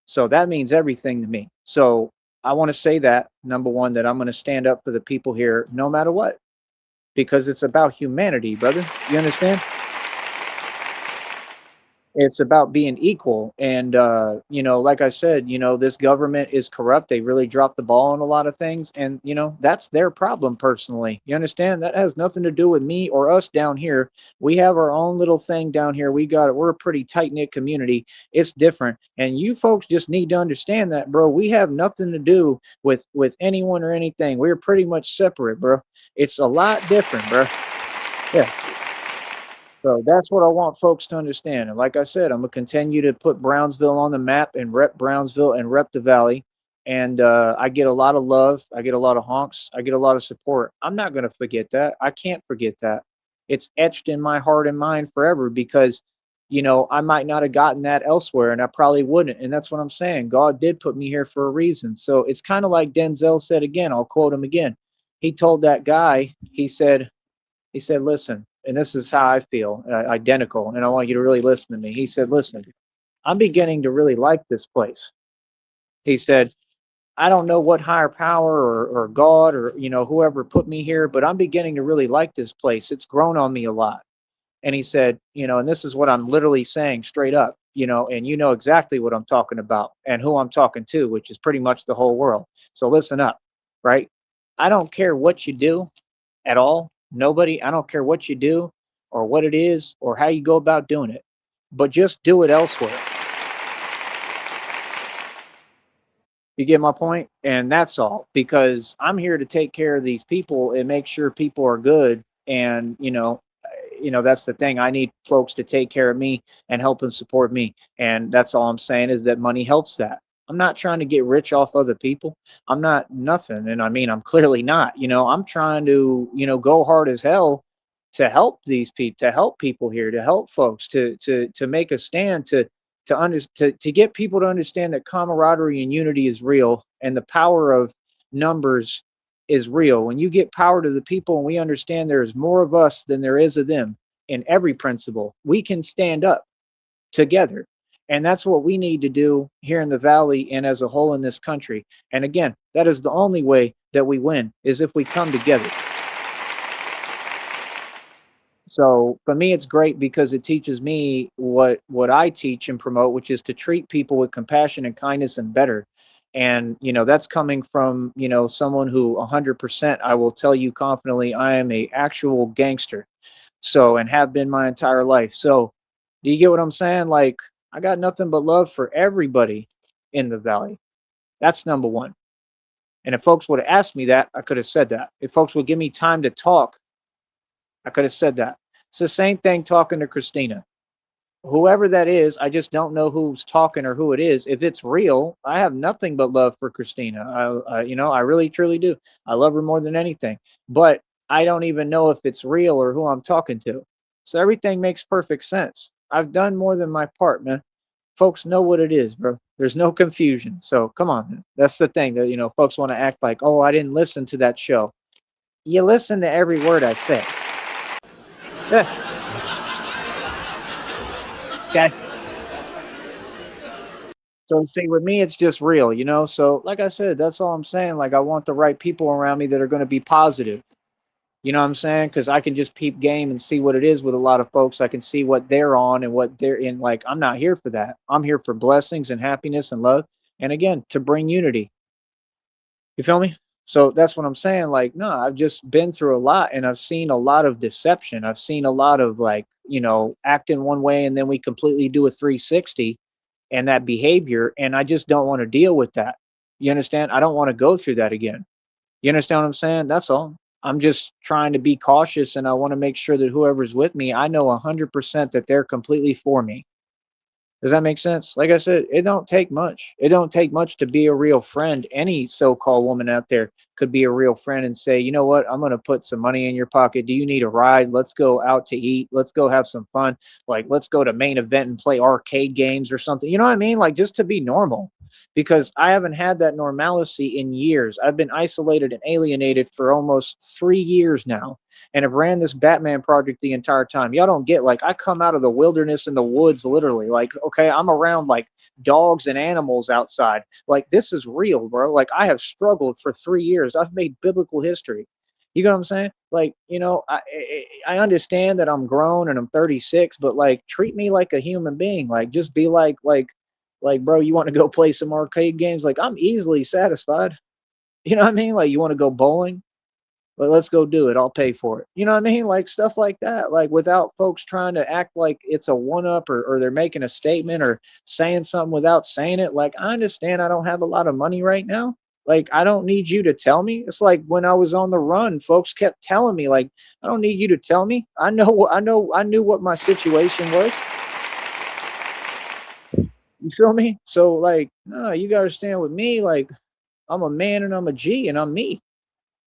So that means everything to me. So I want to say that, number one, that I'm going to stand up for the people here no matter what, because it's about humanity, brother. You understand? It's about being equal. And like I said, this government is corrupt. They really dropped the ball on a lot of things, and that's their problem personally. You understand? That has nothing to do with me or us down here. We have our own little thing down here. We're a pretty tight-knit community. It's different, and you folks just need to understand that, bro. We have nothing to do with anyone or anything. We're pretty much separate, bro. It's a lot different, bro. Yeah. So that's what I want folks to understand. And like I said, I'm gonna continue to put Brownsville on the map and rep Brownsville and rep the Valley. And I get a lot of love. I get a lot of honks. I get a lot of support. I'm not gonna forget that. I can't forget that. It's etched in my heart and mind forever, because I might not have gotten that elsewhere, and I probably wouldn't. And that's what I'm saying. God did put me here for a reason. So it's kind of like Denzel said again. I'll quote him again. He told that guy, he said, listen, and this is how I feel, identical, and I want you to really listen to me. He said, listen, I'm beginning to really like this place. He said, I don't know what higher power or God or, whoever put me here, but I'm beginning to really like this place. It's grown on me a lot. And he said, and this is what I'm literally saying straight up, and you know exactly what I'm talking about and who I'm talking to, which is pretty much the whole world. So listen up, right? I don't care what you do at all. Nobody, I don't care what you do or what it is or how you go about doing it, but just do it elsewhere. You get my point? And that's all, because I'm here to take care of these people and make sure people are good. And, that's the thing. I need folks to take care of me and help and support me. And that's all I'm saying, is that money helps that. I'm not trying to get rich off other people. I'm not nothing. And I mean, I'm clearly not. I'm trying to, go hard as hell to help these people, to help people here, to help folks, to make a stand, to get people to understand that camaraderie and unity is real, and the power of numbers is real. When you get power to the people and we understand there's more of us than there is of them in every principle, we can stand up together. And that's what we need to do here in the Valley and as a whole in this country. And again, that is the only way that we win, is if we come together. So for me, it's great because it teaches me what I teach and promote, which is to treat people with compassion and kindness and better. And that's coming from someone who 100% I will tell you confidently I am a actual gangster. So and have been my entire life. So do you get what I'm saying? Like I got nothing but love for everybody in the valley. That's number one. And if folks would have asked me that, I could have said that. If folks would give me time to talk, I could have said that. It's the same thing talking to Christina. Whoever that is, I just don't know who's talking or who it is. If it's real, I have nothing but love for Christina. I really truly do. I love her more than anything. But I don't even know if it's real or who I'm talking to. So everything makes perfect sense. I've done more than my part, man. Folks know what it is, bro. There's no confusion. So come on, man. That's the thing that folks want to act like, oh, I didn't listen to that show. You listen to every word I say. Yeah, okay. So see, with me, it's just real. So like I said, that's all I'm saying. Like I want the right people around me that are going to be positive. You know what I'm saying? Because I can just peep game and see what it is with a lot of folks. I can see what they're on and what they're in. Like I'm not here for that. I'm here for blessings and happiness and love. And again, to bring unity. You feel me? So that's what I'm saying. Like, no, I've just been through a lot and I've seen a lot of deception. I've seen a lot of like, acting one way and then we completely do a 360 and that behavior. And I just don't want to deal with that. You understand? I don't want to go through that again. You understand what I'm saying? That's all. I'm just trying to be cautious and I want to make sure that whoever's with me, I know 100% that they're completely for me. Does that make sense? Like I said, it don't take much. It don't take much to be a real friend. Any so-called woman out there could be a real friend and say, you know what? I'm going to put some money in your pocket. Do you need a ride? Let's go out to eat. Let's go have some fun. Like, let's go to main event and play arcade games or something. You know what I mean? Like, just to be normal. Because I haven't had that normalcy in years. I've been isolated and alienated for almost 3 years now and have ran this Batman project the entire time. Y'all don't get like I come out of the wilderness in the woods literally. Like, okay, I'm around like dogs and animals outside. Like this is real, bro. Like I have struggled for 3 years. I've made biblical history. You know what I'm saying? Like, I understand that I'm grown and I'm 36, but like treat me like a human being. Like just be like bro, you want to go play some arcade games? Like I'm easily satisfied. You know what I mean? Like you want to go bowling? But let's go do it. I'll pay for it. You know what I mean? Like stuff like that. Like without folks trying to act like it's a one up or they're making a statement or saying something without saying it. Like I understand I don't have a lot of money right now. Like I don't need you to tell me. It's like when I was on the run, folks kept telling me, like, I don't need you to tell me. I knew what my situation was. You feel me? So like, no, you gotta understand with me, like I'm a man and I'm a G and I'm me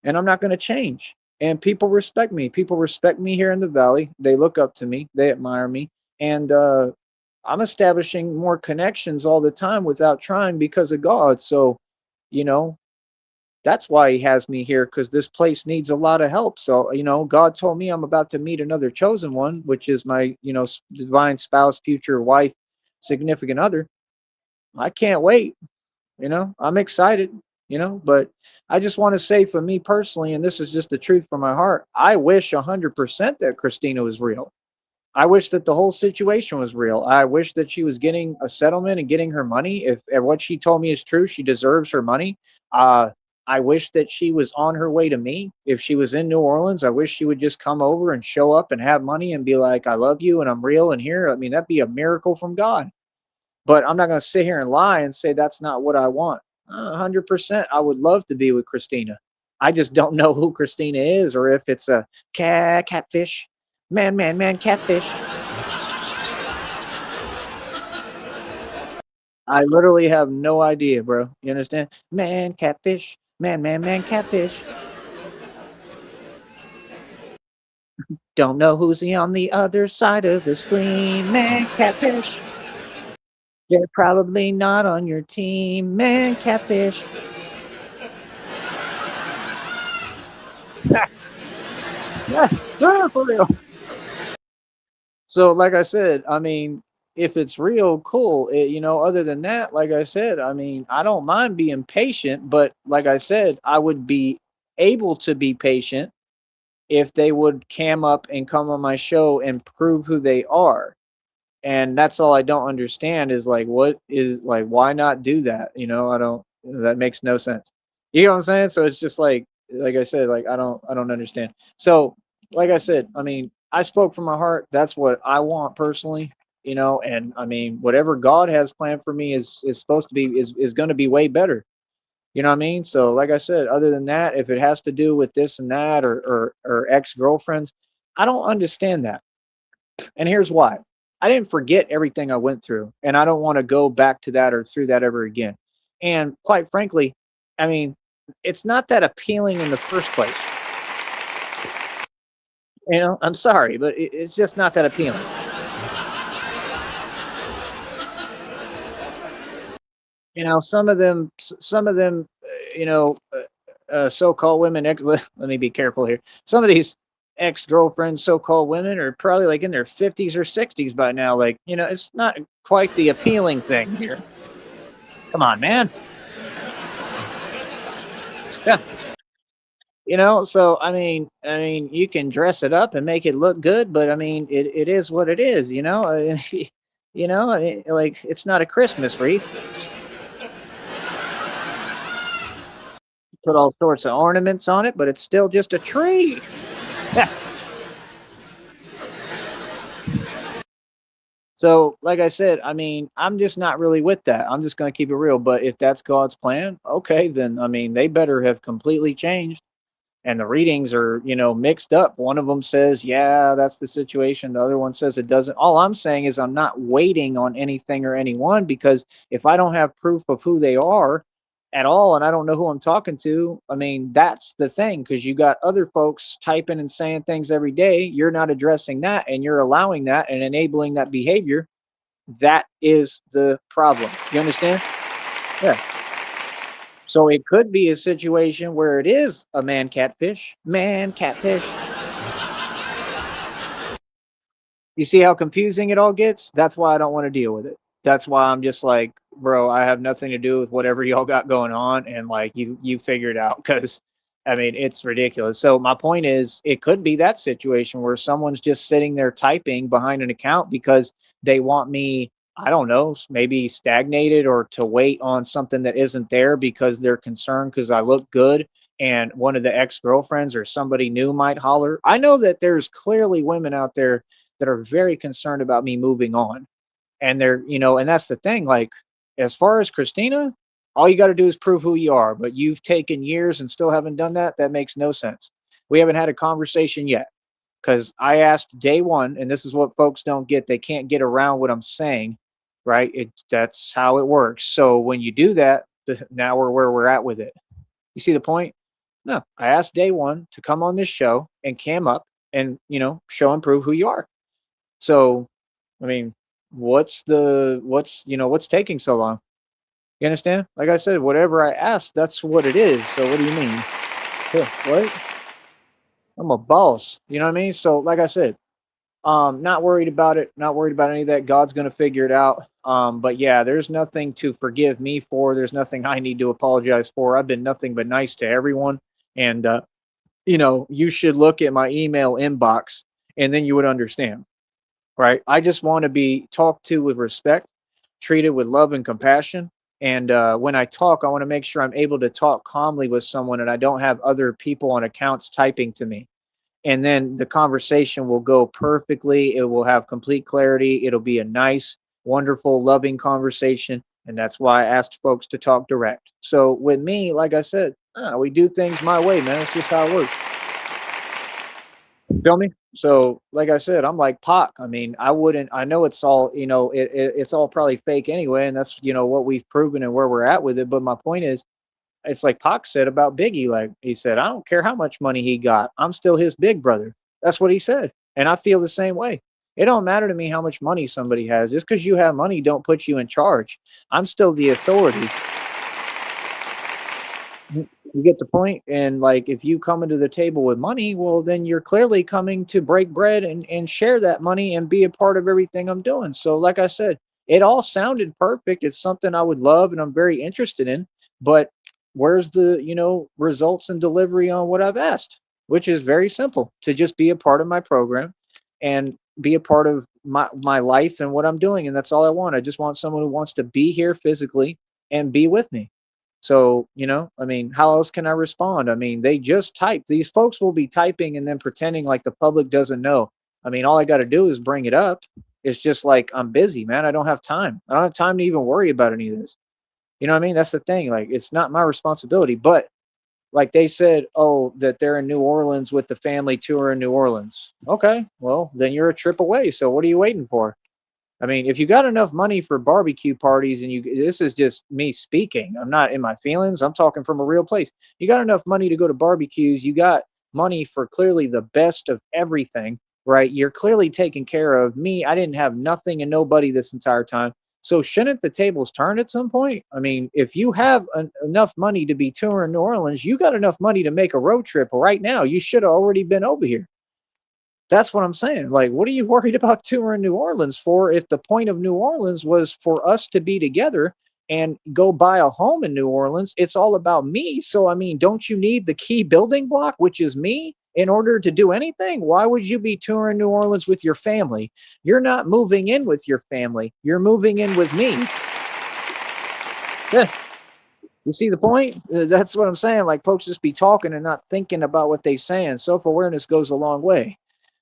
and I'm not going to change. And people respect me. People respect me here in the valley. They look up to me. They admire me, and I'm establishing more connections all the time without trying because of God. So, you know, that's why He has me here because this place needs a lot of help. So, God told me I'm about to meet another chosen one, which is my, divine spouse, future wife, significant other. I can't wait. I'm excited, but I just want to say for me personally, and this is just the truth from my heart, I wish 100% that Christina was real. I wish that the whole situation was real. I wish that she was getting a settlement and getting her money. If what she told me is true, she deserves her money. Uh, I wish that she was on her way to me. If she was in New Orleans, I wish she would just come over and show up and have money and be like, I love you and I'm real and here. I mean, that'd be a miracle from God. But I'm not going to sit here and lie and say that's not what I want. 100%. I would love to be with Christina. I just don't know who Christina is or if it's a catfish. Man, catfish. I literally have no idea, bro. You understand? Man, catfish. Man, catfish. Don't know who's he on the other side of the screen. Man, catfish. They're probably not on your team. Man, catfish. Yeah, for real. So, like I said, I mean, if it's real, cool. Other than that, like I said, I mean, I don't mind being patient, but like I said, I would be able to be patient if they would cam up and come on my show and prove who they are. And that's all I don't understand is like, what is like, why not do that? I don't, that makes no sense. You know what I'm saying? So it's just like I said, like, I don't understand. So, like I said, I mean, I spoke from my heart. That's what I want personally, and I mean, whatever God has planned for me is supposed to be, is going to be way better. You know what I mean? So, like I said, other than that, if it has to do with this and that or ex-girlfriends, I don't understand that. And here's why. I didn't forget everything I went through, and I don't want to go back to that or through that ever again. And quite frankly, I mean, it's not that appealing in the first place. I'm sorry, but it's just not that appealing. Some of them, so-called women. Let me be careful here. Some of these ex-girlfriends, so-called women, are probably like in their 50s or 60s by now. Like, it's not quite the appealing thing here. Come on, man. Yeah. So I mean, you can dress it up and make it look good, but I mean, it is what it is. Like it's not a Christmas wreath. Put all sorts of ornaments on it, but it's still just a tree. Yeah. So, like I said, I mean, I'm just not really with that. I'm just going to keep it real. But if that's God's plan, okay, then I mean, they better have completely changed. And the readings are, mixed up. One of them says, yeah, that's the situation. The other one says it doesn't. All I'm saying is I'm not waiting on anything or anyone, because if I don't have proof of who they are at all and I don't know who I'm talking to, I mean, that's the thing, because you got other folks typing and saying things every day. You're not addressing that, and you're allowing that and enabling that behavior. That is the problem. You understand? Yeah. So it could be a situation where it is a man catfish. Man catfish. You see how confusing it all gets? That's why I don't want to deal with it. That's why I'm just like, bro, I have nothing to do with whatever y'all got going on, and like you figure it out, because I mean, it's ridiculous. So my point is, it could be that situation where someone's just sitting there typing behind an account because they want me, I don't know, maybe stagnated, or to wait on something that isn't there because they're concerned because I look good and one of the ex-girlfriends or somebody new might holler. I know that there's clearly women out there that are very concerned about me moving on. And and that's the thing. Like, as far as Christina, all you got to do is prove who you are. But you've taken years and still haven't done that. That makes no sense. We haven't had a conversation yet, because I asked day one, and this is what folks don't get. They can't get around what I'm saying, right? That's how it works. So when you do that, now we're where we're at with it. You see the point? No, I asked day one to come on this show and cam up and, show and prove who you are. So, I mean, what's taking so long? You understand? Like I said, whatever I ask, that's what it is. So what do you mean? Yeah, what? I'm a boss. You know what I mean? So like I said, not worried about it, not worried about any of that. God's gonna figure it out. But yeah, there's nothing to forgive me for. There's nothing I need to apologize for. I've been nothing but nice to everyone. And you should look at my email inbox, and then you would understand. Right? I just want to be talked to with respect, treated with love and compassion. And when I talk, I want to make sure I'm able to talk calmly with someone, and I don't have other people on accounts typing to me. And then the conversation will go perfectly. It will have complete clarity. It'll be a nice, wonderful, loving conversation. And that's why I asked folks to talk direct. So with me, like I said, we do things my way, man. It's just how it works. Feel me? So, like I said, I'm like Pac. I mean, I wouldn't. I know it's all, it's all probably fake anyway, and that's what we've proven and where we're at with it. But my point is, it's like Pac said about Biggie. Like he said, I don't care how much money he got. I'm still his big brother. That's what he said, and I feel the same way. It don't matter to me how much money somebody has. Just because you have money, don't put you in charge. I'm still the authority. You get the point? And like, if you come into the table with money, well, then you're clearly coming to break bread and share that money and be a part of everything I'm doing. So, like I said, it all sounded perfect. It's something I would love and I'm very interested in. But where's the, results and delivery on what I've asked? which is very simple to just be a part of my program and be a part of my life and what I'm doing. And that's all I want. I just want someone who wants to be here physically and be with me. So, I mean, how else can I respond? I mean, they just type. These folks will be typing and then pretending like the public doesn't know. I mean, all I got to do is bring it up. It's just like, I'm busy, man. I don't have time. I don't have time to even worry about any of this. You know what I mean? That's the thing. Like, it's not my responsibility. But like they said, oh, that they're in New Orleans with the family tour in New Orleans. Okay, well, then you're a trip away. So what are you waiting for? I mean, if you got enough money for barbecue parties and this is just me speaking, I'm not in my feelings, I'm talking from a real place. You got enough money to go to barbecues, you got money for clearly the best of everything, right? You're clearly taking care of me. I didn't have nothing and nobody this entire time. So shouldn't the tables turn at some point? I mean, if you have enough money to be touring New Orleans, you got enough money to make a road trip right now. You should have already been over here. That's what I'm saying. Like, what are you worried about touring New Orleans for if the point of New Orleans was for us to be together and go buy a home in New Orleans? It's all about me. So, I mean, don't you need the key building block, which is me, in order to do anything? Why would you be touring New Orleans with your family? You're not moving in with your family, you're moving in with me. Yeah. You see the point? That's what I'm saying. Like, folks just be talking and not thinking about what they're saying. Self awareness goes a long way.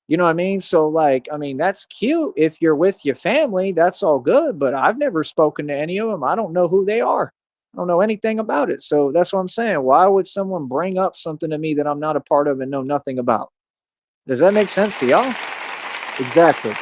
You know what I mean? So, like, I mean, that's cute if you're with your family, that's all good, but I've never spoken to any of them. I don't know who they are. I don't know anything about it. So that's what I'm saying. Why would someone bring up something to me that I'm not a part of and know nothing about? Does that make sense to y'all? Exactly.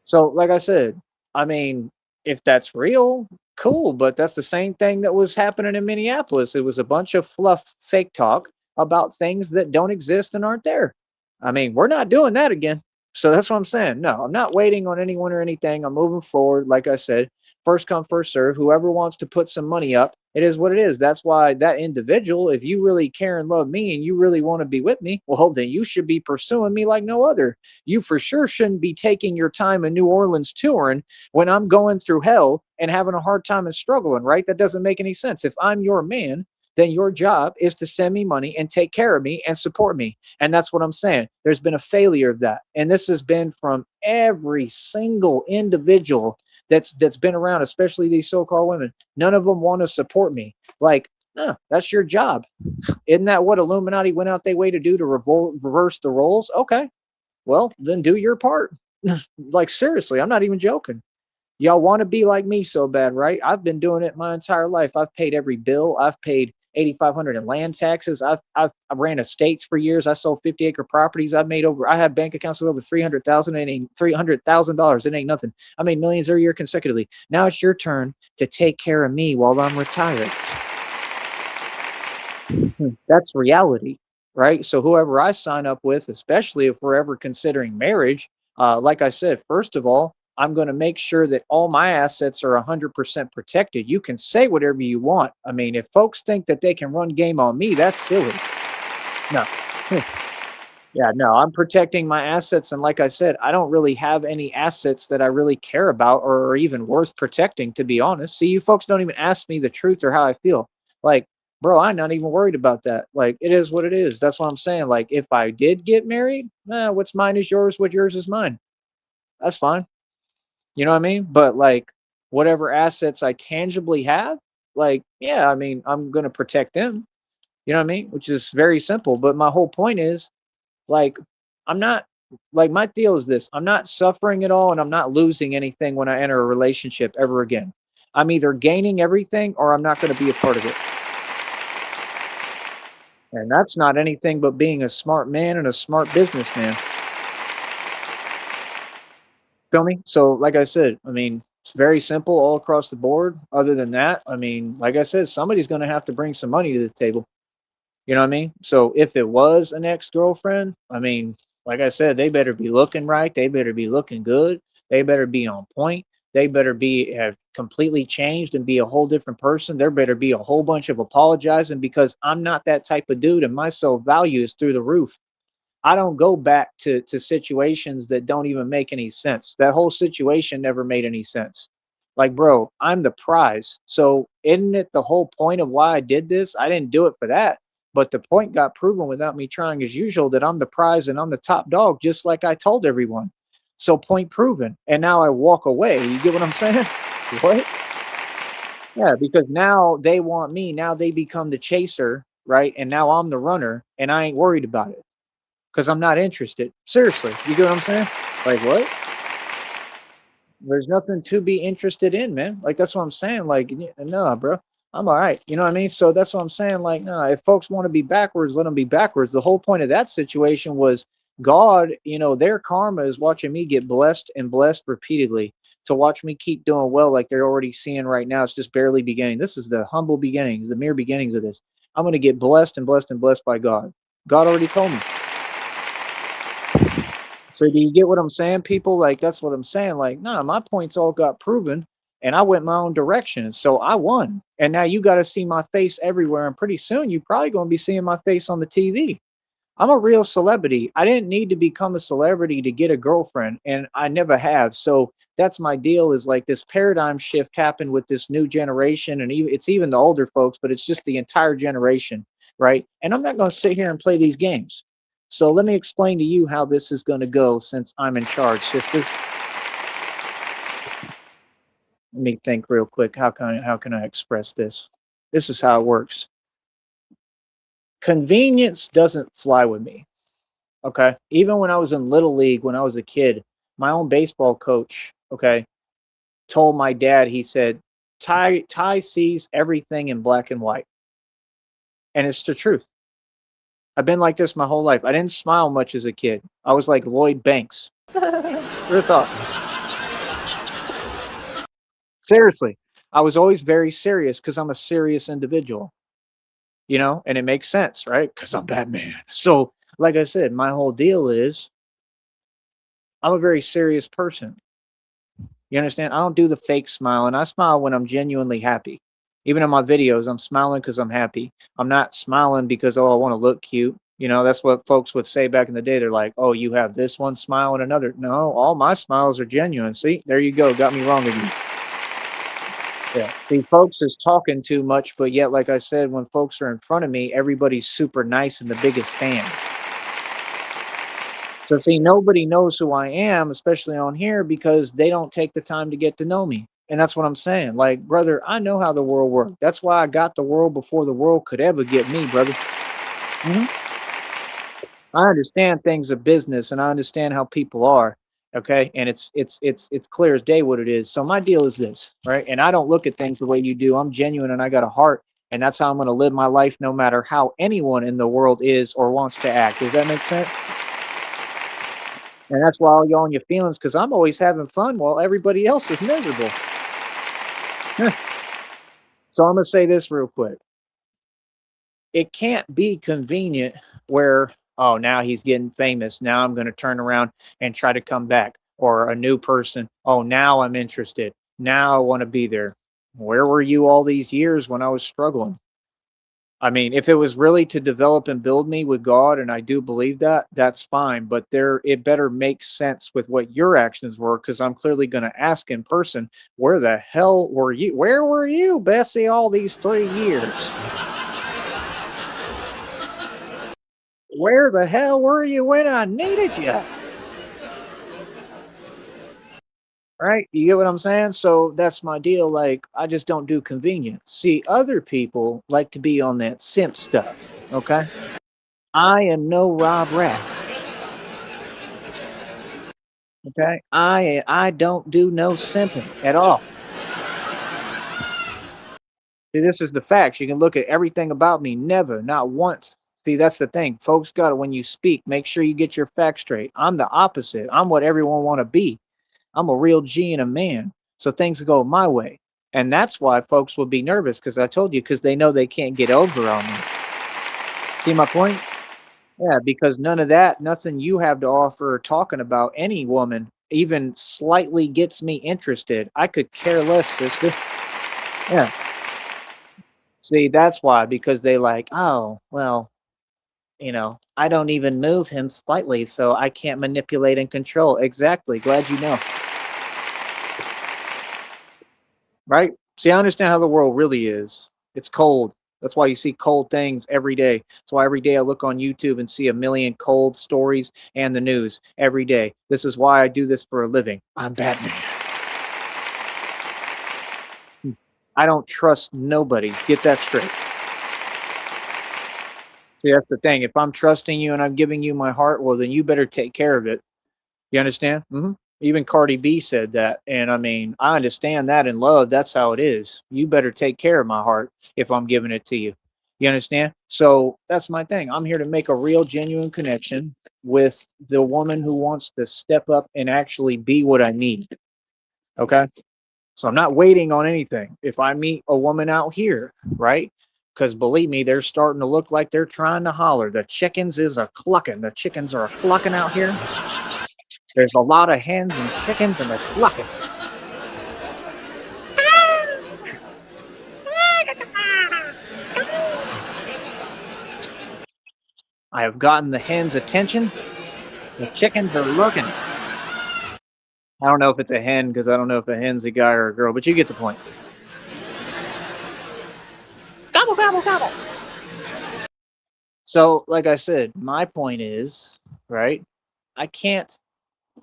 So, like I said, I mean, if that's real, cool, but that's the same thing that was happening in Minneapolis. It was a bunch of fluff, fake talk about things that don't exist and aren't there. I mean, we're not doing that again. So that's what I'm saying. No, I'm not waiting on anyone or anything. I'm moving forward. Like I said, first come, first serve. Whoever wants to put some money up, it is what it is. That's why that individual, if you really care and love me and you really want to be with me, well, then you should be pursuing me like no other. You for sure shouldn't be taking your time in New Orleans touring when I'm going through hell and having a hard time and struggling, right? That doesn't make any sense. If I'm your man, then your job is to send me money and take care of me and support me. And that's what I'm saying. There's been a failure of that. And this has been from every single individual that's been around, especially these so-called women. None of them want to support me. Like, no, that's your job. Isn't that what Illuminati went out their way to do, to reverse the roles? Okay, well, then do your part. Like, seriously, I'm not even joking. Y'all want to be like me so bad, right? I've been doing it my entire life. I've paid every bill. I've paid 8,500 in land taxes. I ran estates for years. I sold 50-acre properties. I had bank accounts with over 300,000. It ain't $300,000. It ain't nothing. I made millions every year consecutively. Now it's your turn to take care of me while I'm retired. That's reality, right? So whoever I sign up with, especially if we're ever considering marriage, like I said, first of all, I'm going to make sure that all my assets are 100% protected. You can say whatever you want. I mean, if folks think that they can run game on me, that's silly. No. Yeah, no, I'm protecting my assets. And like I said, I don't really have any assets that I really care about or are even worth protecting, to be honest. See, you folks don't even ask me the truth or how I feel. Like, bro, I'm not even worried about that. Like, it is what it is. That's what I'm saying. Like, if I did get married, what's mine is yours, what yours is mine. That's fine. You know what I mean? But like, whatever assets I tangibly have, like, yeah, I mean, I'm going to protect them. You know what I mean? Which is very simple. But my whole point is, like, I'm not, like, my deal is this: I'm not suffering at all and I'm not losing anything when I enter a relationship ever again. I'm either gaining everything or I'm not going to be a part of it. And that's not anything but being a smart man and a smart businessman. Feel me? So, like I said, I mean, it's very simple all across the board. Other than that, I mean, like I said, somebody's going to have to bring some money to the table. You know what I mean? So if it was an ex-girlfriend, I mean, like I said, they better be looking right. They better be looking good. They better be on point. They better be have completely changed and be a whole different person. There better be a whole bunch of apologizing, because I'm not that type of dude and my self value is through the roof. I don't go back to situations that don't even make any sense. That whole situation never made any sense. Like, bro, I'm the prize. So isn't it the whole point of why I did this? I didn't do it for that. But the point got proven without me trying as usual that I'm the prize and I'm the top dog, just like I told everyone. So point proven. And now I walk away. You get what I'm saying? What? Yeah, because now they want me. Now they become the chaser, right? And now I'm the runner, and I ain't worried about it because I'm not interested. Seriously, you get what I'm saying? Like what? There's nothing to be interested in, man. Like that's what I'm saying. Like, no, bro, I'm all right. You know what I mean? So that's what I'm saying. Like, no, if folks want to be backwards, let them be backwards. The whole point of that situation was God. Their karma is watching me get blessed and blessed repeatedly. To watch me keep doing well, like they're already seeing right now. It's just barely beginning. This is the humble beginnings, the mere beginnings of this. I'm going to get blessed and blessed and blessed by God. God already told me. So do you get what I'm saying, people? Like that's what I'm saying. Like, nah, my points all got proven, and I went my own direction, so I won. And now you got to see my face everywhere, and pretty soon you probably gonna be seeing my face on the TV. I'm a real celebrity. I didn't need to become a celebrity to get a girlfriend, and I never have. So that's my deal. Is like this paradigm shift happened with this new generation, and it's even the older folks, but it's just the entire generation, right? And I'm not gonna sit here and play these games. So let me explain to you how this is going to go since I'm in charge, sister. Let me think real quick. How can I express this? This is how it works. Convenience doesn't fly with me. Okay. Even when I was in little league, when I was a kid, my own baseball coach, okay, told my dad, he said, Ty sees everything in black and white. And it's the truth. I've been like this my whole life. I didn't smile much as a kid. I was like Lloyd Banks. Real talk. Seriously, I was always very serious because I'm a serious individual, and it makes sense, right? Because I'm Batman. So, like I said, my whole deal is I'm a very serious person. You understand? I don't do the fake smile, and I smile when I'm genuinely happy. Even in my videos, I'm smiling because I'm happy. I'm not smiling because, oh, I want to look cute. That's what folks would say back in the day. They're like, oh, you have this one smile and another. No, all my smiles are genuine. See, there you go. Got me wrong again. Yeah. See, folks is talking too much, but yet, like I said, when folks are in front of me, everybody's super nice and the biggest fan. So, see, nobody knows who I am, especially on here, because they don't take the time to get to know me. And that's what I'm saying. Like, brother, I know how the world works. That's why I got the world before the world could ever get me, brother. I understand things of business and I understand how people are. Okay. And it's clear as day what it is. So my deal is this, right? And I don't look at things the way you do. I'm genuine and I got a heart. And that's how I'm going to live my life no matter how anyone in the world is or wants to act. Does that make sense? And that's why all y'all in your feelings, because I'm always having fun while everybody else is miserable. So I'm going to say this real quick. It can't be convenient where, oh, now he's getting famous. Now I'm going to turn around and try to come back. Or a new person. Oh, now I'm interested. Now I want to be there. Where were you all these years when I was struggling? I mean, if it was really to develop and build me with God, and I do believe that, that's fine. But it better make sense with what your actions were, because I'm clearly going to ask in person, where the hell were you? Where were you, Bessie, all these 3 years? Where the hell were you when I needed you? Right? You get what I'm saying? So that's my deal. Like, I just don't do convenience. See, other people like to be on that simp stuff. Okay? I am no Rob Rat. Okay? I don't do no simping at all. See, this is the facts. You can look at everything about me. Never, not once. See, that's the thing. Folks got it when you speak. Make sure you get your facts straight. I'm the opposite. I'm what everyone want to be. I'm a real G and a man. So things go my way. And that's why folks will be nervous, because I told you, because they know they can't get over on me. See my point? Yeah, because none of that, nothing you have to offer or talking about any woman even slightly gets me interested. I could care less, sister. Yeah. See, that's why, because they like, oh, well, I don't even move him slightly, so I can't manipulate and control. Exactly. Glad you know. Right? See, I understand how the world really is. It's cold. That's why you see cold things every day. That's why every day I look on YouTube and see a million cold stories and the news every day. This is why I do this for a living. I'm Batman. I don't trust nobody. Get that straight. See, that's the thing. If I'm trusting you and I'm giving you my heart, well, then you better take care of it. You understand? Even Cardi B said that. And I mean, I understand that in love. That's how it is. You better take care of my heart if I'm giving it to you. You understand? So that's my thing. I'm here to make a real, genuine connection with the woman who wants to step up and actually be what I need. Okay. So I'm not waiting on anything. If I meet a woman out here, right? Because believe me, they're starting to look like they're trying to holler. The chickens is a clucking. The chickens are a clucking out here. There's a lot of hens and chickens and they're clucking. I have gotten the hens' attention. The chickens are looking. I don't know if it's a hen because I don't know if a hen's a guy or a girl, but you get the point. Gobble, gobble, gobble. So, like I said, my point is, right? I can't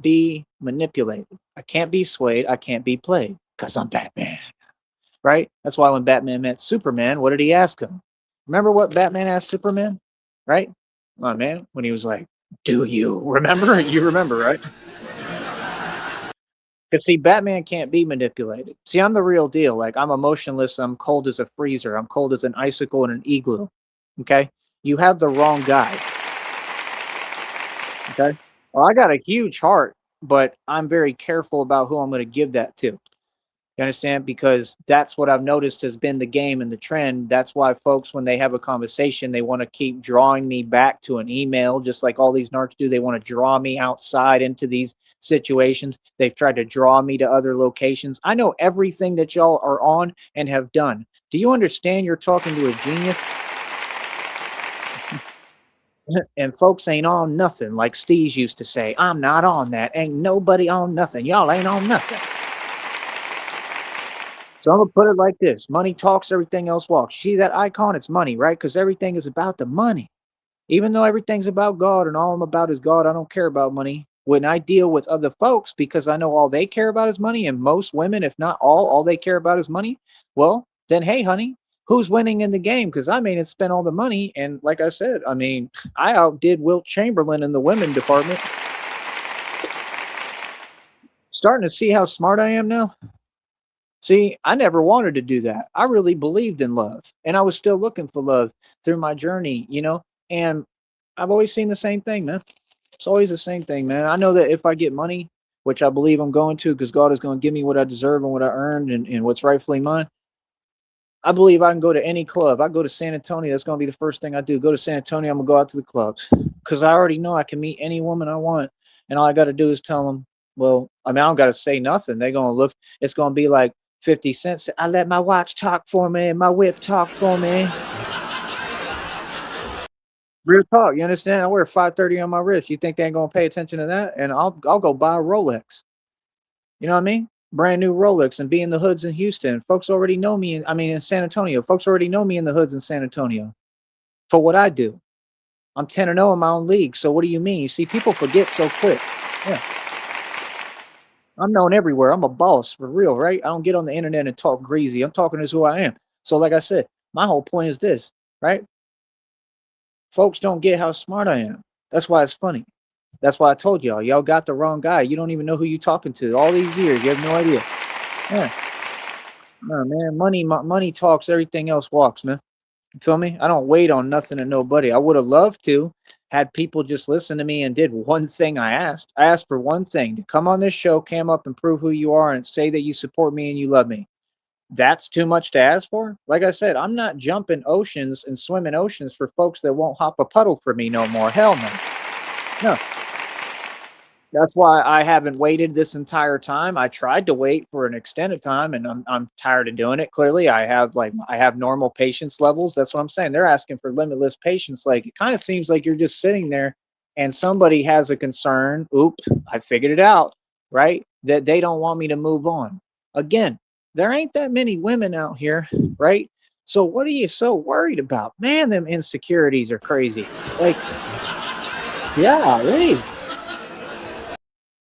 be manipulated. I can't be swayed. I can't be played because I'm Batman, right? That's why when Batman met Superman, what did he ask him? Remember what Batman asked Superman, right? Come on, man. When he was like, "Do you remember?" You remember, right? Because see, Batman can't be manipulated. See, I'm the real deal. Like I'm emotionless. I'm cold as a freezer. I'm cold as an icicle in an igloo. Okay, you have the wrong guy. Okay. Well, I got a huge heart, but I'm very careful about who I'm going to give that to. You understand? Because that's what I've noticed has been the game and the trend. That's why folks, when they have a conversation, they want to keep drawing me back to an email, just like all these narcs do. They want to draw me outside into these situations. They've tried to draw me to other locations. I know everything that y'all are on and have done. Do you understand you're talking to a genius? And folks ain't on nothing, like Steez used to say. I'm not on that. Ain't nobody on nothing. Y'all ain't on nothing. So I'm gonna put it like this: money talks, everything else walks. You see that icon? It's money, right? Because everything is about the money. Even though everything's about God and all I'm about is God, I don't care about money. When I deal with other folks, because I know all they care about is money, and most women, if not all they care about is money. Well, then hey, honey, who's winning in the game? Because I made it spend all the money, and like I said, I mean, I outdid Wilt Chamberlain in the women department. Starting to see how smart I am now. See, I never wanted to do that. I really believed in love, and I was still looking for love through my journey, and I've always seen the same thing, man. It's always the same thing, man. I know that if I get money, which I believe I'm going to, because God is going to give me what I deserve and what I earned and what's rightfully mine, I believe I can go to any club. I go to San Antonio. That's going to be the first thing I do. Go to San Antonio. I'm going to go out to the clubs because I already know I can meet any woman I want. And all I got to do is tell them, well, I mean, I don't got to say nothing. They're going to look, it's going to be like 50 cents. I let my watch talk for me, my whip talk for me. Real talk, you understand? I wear 530 on my wrist. You think they ain't gonna pay attention to that? And I'll go buy a Rolex. You know what I mean? Brand new Rolex and be in the hoods in Houston. Folks already know me. In San Antonio. Folks already know me in the hoods in San Antonio for what I do. I'm 10-0 in my own league. So what do you mean? You see, people forget so quick. Yeah. I'm known everywhere. I'm a boss for real, right? I don't get on the internet and talk greasy. I'm talking as who I am. So like I said, my whole point is this, right? Folks don't get how smart I am. That's why it's funny. That's why I told y'all got the wrong guy. You don't even know who you talking to. All these years, you have no idea. Yeah. No, man, money talks, everything else walks, man. You feel me? I don't wait on nothing and nobody. I would have loved to had people just listen to me and did one thing I asked. I asked for one thing: to come on this show, cam up and prove who you are and say that you support me and you love me. That's too much to ask for. Like I said, I'm not jumping oceans and swimming oceans for folks that won't hop a puddle for me no more. Hell no. No. That's why I haven't waited this entire time. I tried to wait for an extended time and I'm tired of doing it. Clearly, I have normal patience levels. That's what I'm saying. They're asking for limitless patience. Like it kind of seems like you're just sitting there and somebody has a concern. Oop, I figured it out, right? That they don't want me to move on. Again, there ain't that many women out here, right? So what are you so worried about? Man, them insecurities are crazy. Like, yeah, hey,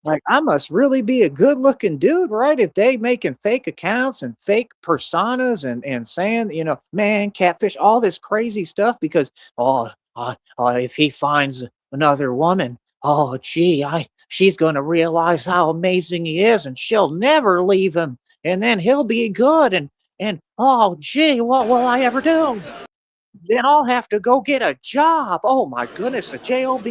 like I must really be a good looking dude, right? If they making fake accounts and fake personas and saying, man, catfish, all this crazy stuff because if he finds another woman, oh gee, I she's gonna realize how amazing he is and she'll never leave him. And then he'll be good and oh gee, what will I ever do? Then I'll have to go get a job. Oh my goodness, a job.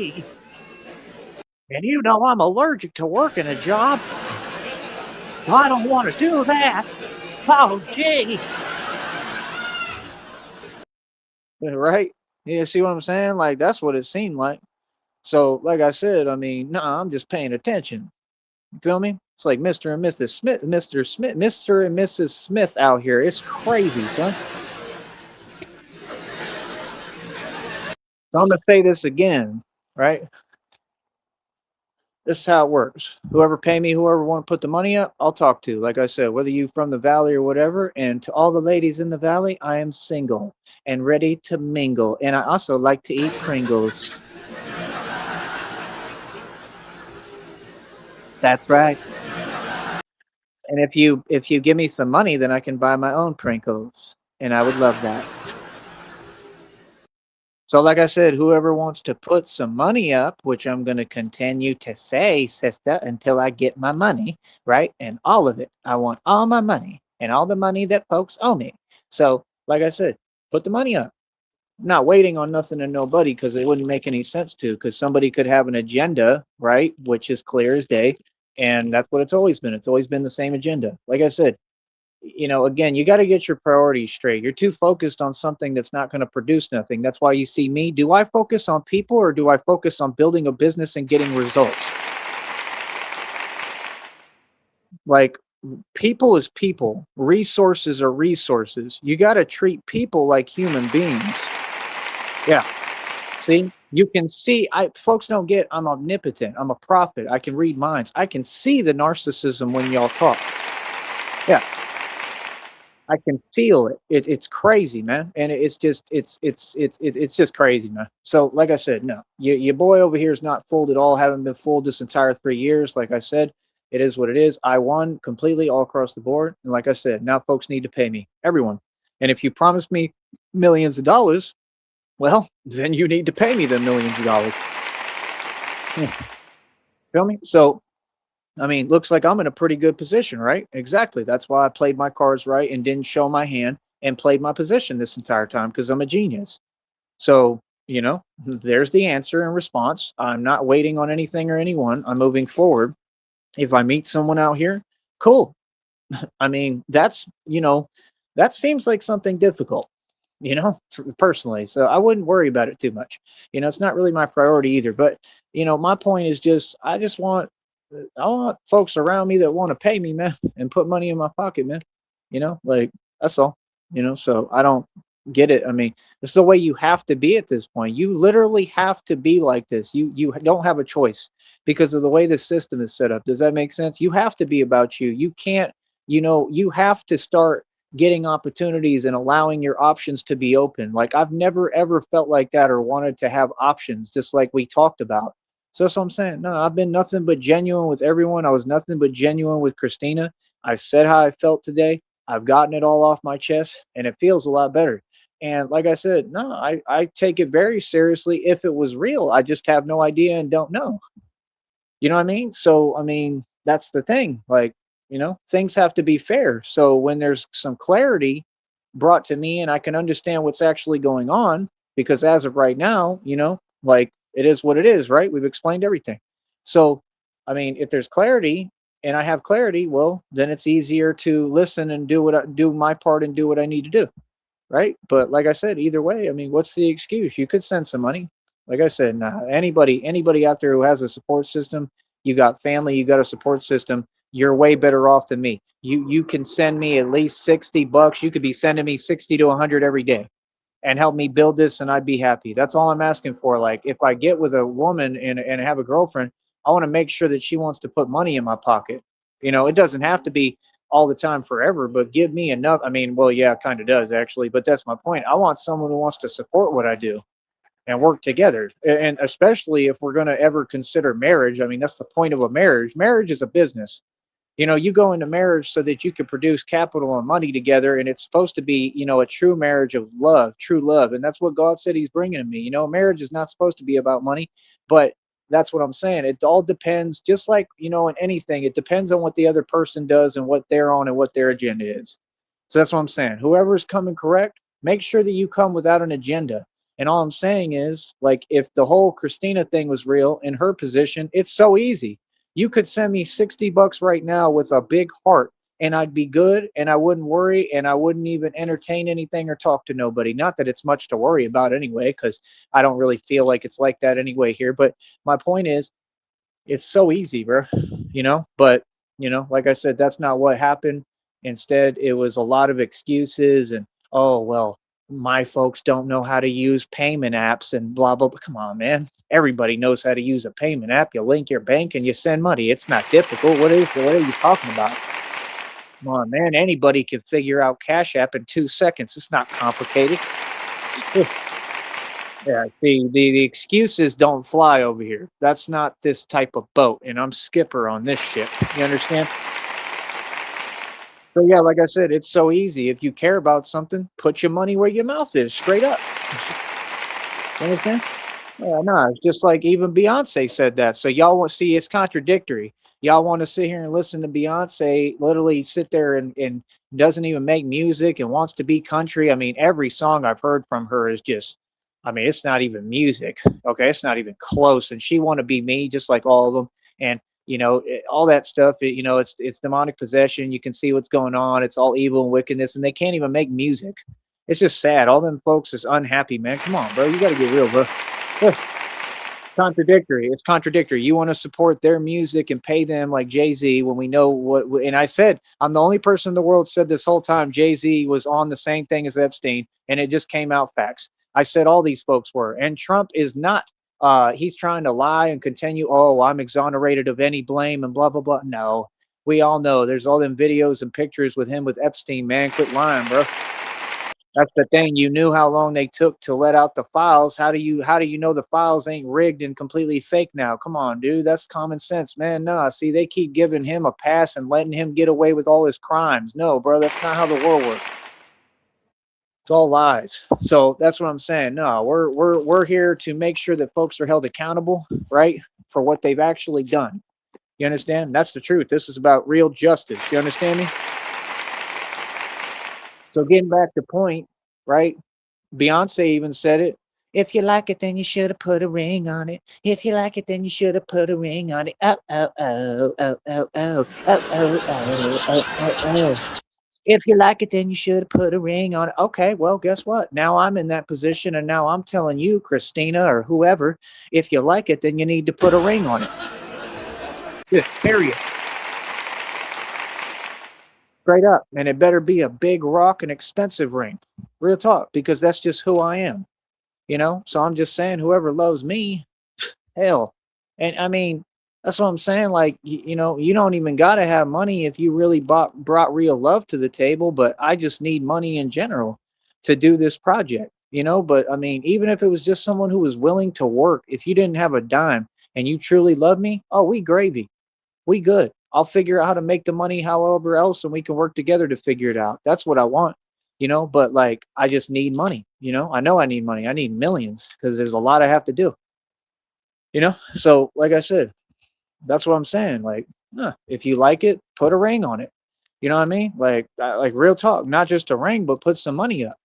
And I'm allergic to working a job. I don't want to do that. Oh, gee. Right? You see what I'm saying? Like, that's what it seemed like. So, like I said, I mean, no, I'm just paying attention. You feel me? It's like Mr. and Mrs. Smith, Mr. Smith, Mr. and Mrs. Smith out here. It's crazy, son. So I'm gonna say this again, right? This is how it works. Whoever pay me, whoever want to put the money up, I'll talk to. Like I said, whether you from the valley or whatever. And to all the ladies in the valley, I am single and ready to mingle. And I also like to eat Pringles. That's right. And if you give me some money, then I can buy my own Pringles, and I would love that. So, like I said, whoever wants to put some money up, which I'm going to continue to say, sister, until I get my money, right? And all of it. I want all my money and all the money that folks owe me. So, like I said, put the money up. I'm not waiting on nothing and nobody because it wouldn't make any sense to, because somebody could have an agenda, right? Which is clear as day. And that's what it's always been. It's always been the same agenda. Like I said, again, you got to get your priorities straight. You're too focused on something that's not going to produce nothing. That's why you see me. Do I focus on people or do I focus on building a business and getting results? Like, people is people, resources are resources. You got to treat people like human beings. Yeah. See, you can see, I folks don't get I'm omnipotent. I'm a prophet. I can read minds. I can see the narcissism when y'all talk. Yeah. I can feel it. It's crazy, man, and it's just it's just crazy, man. So, like I said, no, your boy over here is not fooled at all. Haven't been fooled this entire 3 years. Like I said, it is what it is. I won completely all across the board, and like I said, now folks need to pay me, everyone. And if you promise me millions of dollars, well, then you need to pay me the millions of dollars. Feel me? So I mean, looks like I'm in a pretty good position, right? Exactly. That's why I played my cards right and didn't show my hand and played my position this entire time because I'm a genius. So, there's the answer and response. I'm not waiting on anything or anyone. I'm moving forward. If I meet someone out here, cool. I mean, that seems like something difficult, personally. So I wouldn't worry about it too much. It's not really my priority either. But, my point is just, I want folks around me that want to pay me, man, and put money in my pocket, man. Like, that's all. So I don't get it. I mean, it's the way you have to be at this point. You literally have to be like this. You don't have a choice because of the way the system is set up. Does that make sense? You have to be about you. You can't, you have to start getting opportunities and allowing your options to be open. Like, I've never ever felt like that or wanted to have options, just like we talked about. So that's what I'm saying. No, I've been nothing but genuine with everyone. I was nothing but genuine with Christina. I've said how I felt today. I've gotten it all off my chest, and it feels a lot better. And like I said, no, I take it very seriously if it was real. I just have no idea and don't know. You know what I mean? So, I mean, that's the thing. Like, things have to be fair. So when there's some clarity brought to me and I can understand what's actually going on, because as of right now, like, it is what it is, right? We've explained everything. So, I mean, if there's clarity and I have clarity, well, then it's easier to listen and do my part and do what I need to do, right? But like I said, either way, I mean, what's the excuse? You could send some money. Like I said, nah, anybody out there who has a support system, you got family, you got a support system, you're way better off than me. You can send me at least $60. You could be sending me 60 to 100 every day and help me build this and I'd be happy. That's all I'm asking for. Like, if I get with a woman and have a girlfriend, I want to make sure that she wants to put money in my pocket. It doesn't have to be all the time forever, but give me enough. I mean, well, yeah, it kind of does actually, but that's my point. I want someone who wants to support what I do and work together. And especially if we're going to ever consider marriage, I mean, that's the point of a marriage. Marriage is a business. You know, you go into marriage so that you can produce capital and money together, and it's supposed to be, you know, a true marriage of love, true love. And that's what God said he's bringing to me. You know, marriage is not supposed to be about money, but that's what I'm saying. It all depends, just like, you know, in anything, it depends on what the other person does and what they're on and what their agenda is. So that's what I'm saying. Whoever's coming correct, make sure that you come without an agenda. And all I'm saying is, like, if the whole Christina thing was real in her position, it's so easy. You could send me $60 right now with a big heart, and I'd be good, and I wouldn't worry, and I wouldn't even entertain anything or talk to nobody. Not that it's much to worry about anyway, because I don't really feel like it's like that anyway here. But my point is, it's so easy, bro. You know, but you know, like I said, that's not what happened. Instead, it was a lot of excuses and, oh well, my folks don't know how to use payment apps and blah blah blah. Come on, man. Everybody knows how to use a payment app. You link your bank and you send money. It's not difficult. What are you talking about? Come on, man. Anybody can figure out Cash App in 2 seconds. It's not complicated. Yeah, the excuses don't fly over here. That's not this type of boat, and I'm skipper on this ship. You understand? So yeah, like I said, it's so easy. If you care about something, put your money where your mouth is, straight up. You understand? Yeah, no, it's just like even Beyonce said that. So y'all want to see it's contradictory. Y'all want to sit here and listen to Beyonce literally sit there and doesn't even make music and wants to be country. I mean, every song I've heard from her is just, I mean, it's not even music. Okay, it's not even close. And she want to be me, just like all of them. And you know, all that stuff. You know, it's demonic possession. You can see what's going on. It's all evil and wickedness, and they can't even make music. It's just sad. All them folks is unhappy, man. Come on, bro. You got to get real, bro. Contradictory. It's contradictory. You want to support their music and pay them like Jay-Z when we know what, and I said, I'm the only person in the world said this whole time Jay-Z was on the same thing as Epstein, and it just came out facts. I said all these folks were, and Trump is not. He's trying to lie and continue. Oh, I'm exonerated of any blame and blah blah blah. No, we all know there's all them videos and pictures with him with Epstein. Man, quit lying, bro. That's the thing. You knew how long they took to let out the files. How do you know the files ain't rigged and completely fake now? Come on, dude. That's common sense, man. Nah, see, they keep giving him a pass and letting him get away with all his crimes. No, bro, that's not how the world works. It's all lies. So that's what I'm saying. No, we're here to make sure that folks are held accountable, right, for what they've actually done. You understand? That's the truth. This is about real justice. You understand me? So getting back to point, right? Beyonce even said it. If you like it, then you should have put a ring on it. If you like it, then you should have put a ring on it. Oh, oh, oh, oh, oh, oh, oh, oh, oh, oh, oh, oh. If you like it, then you should have put a ring on it. Okay, well, guess what? Now I'm in that position, and now I'm telling you, Christina or whoever, if you like it, then you need to put a ring on it. Just period. Straight up. And it better be a big rock and expensive ring. Real talk, because that's just who I am. You know, so I'm just saying, whoever loves me, hell. And I mean, that's what I'm saying. Like, you know, you don't even got to have money if you really brought real love to the table. But I just need money in general to do this project, you know. But I mean, even if it was just someone who was willing to work, if you didn't have a dime and you truly love me, oh, we gravy. We good. I'll figure out how to make the money however else, and we can work together to figure it out. That's what I want, you know. But like, I just need money, you know. I know I need money. I need millions because there's a lot I have to do, you know. So, like I said, that's what I'm saying. Like, if you like it, put a ring on it. You know what I mean? Like real talk, not just a ring, but put some money up.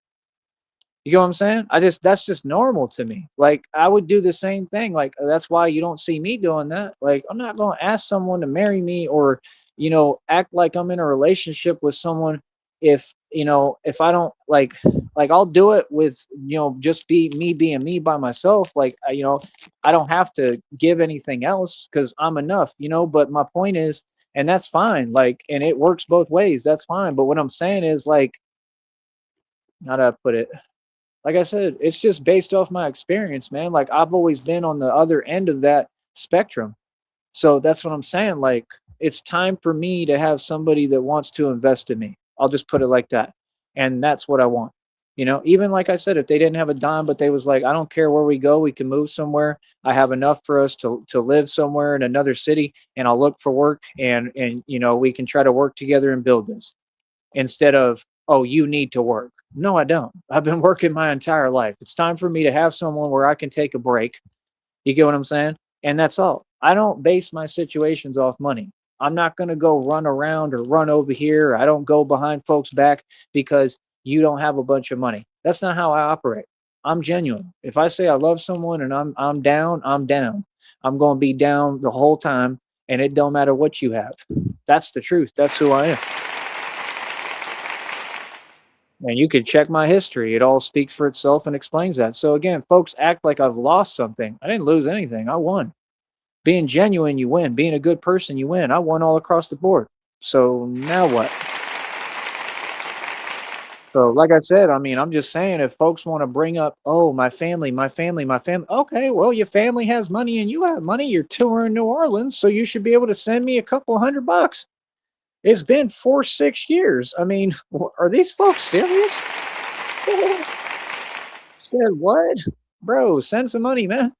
You know what I'm saying? That's just normal to me. Like I would do the same thing. Like that's why you don't see me doing that. Like I'm not going to ask someone to marry me or, you know, act like I'm in a relationship with someone if, you know, if I don't like I'll do it with, you know, just be me being me by myself. Like you know, I don't have to give anything else cuz I'm enough, you know, but my point is and that's fine. Like and it works both ways. That's fine. But what I'm saying is like how do I put it? Like I said, it's just based off my experience, man. Like I've always been on the other end of that spectrum. So that's what I'm saying. Like it's time for me to have somebody that wants to invest in me. I'll just put it like that. And that's what I want. Even like I said, if they didn't have a dime, but they was like, I don't care where we go, we can move somewhere. I have enough for us to live somewhere in another city, and I'll look for work, and we can try to work together and build this instead of, oh, you need to work. No, I don't. I've been working my entire life. It's time for me to have someone where I can take a break. You get what I'm saying? And that's all. I don't base my situations off money. I'm not going to go run around or run over here. I don't go behind folks' back because you don't have a bunch of money. That's not how I operate. I'm genuine. If I say I love someone and I'm down, I'm down. I'm going to be down the whole time, and it don't matter what you have. That's the truth. That's who I am. And you can check my history. It all speaks for itself and explains that. So again, folks act like I've lost something. I didn't lose anything. I won. Being genuine, you win. Being a good person, you win. I won all across the board. So now what? So like I said, I mean, I'm just saying, if folks want to bring up, oh, my family, my family, my family. Okay, well, your family has money and you have money. You're touring New Orleans, so you should be able to send me a couple $100. It's been 4, 6 years. I mean, are these folks serious? Said what? Bro, send some money, man.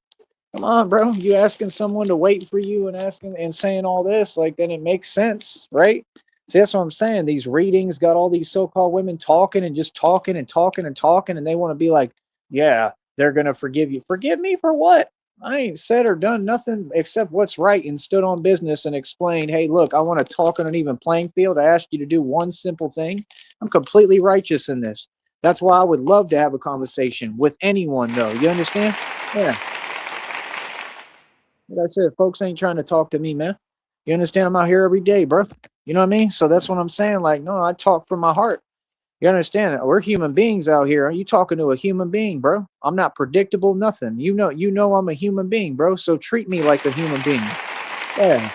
Come on, bro. You asking someone to wait for you and asking and saying all this, like, then it makes sense, right? See, that's what I'm saying. These readings got all these so-called women talking and just talking and talking and talking, and they want to be like, yeah, they're gonna forgive you. Forgive me for what? I ain't said or done nothing except what's right and stood on business and explained, hey, look, I want to talk on an even playing field. I asked you to do one simple thing. I'm completely righteous in this. That's why I would love to have a conversation with anyone, though. You understand? Yeah. Like I said, folks ain't trying to talk to me, man. You understand? I'm out here every day, bro. You know what I mean? So that's what I'm saying. Like, no, I talk from my heart. You understand? We're human beings out here. Are you talking to a human being, bro? I'm not predictable, nothing. You know I'm a human being, bro. So treat me like a human being. Yeah.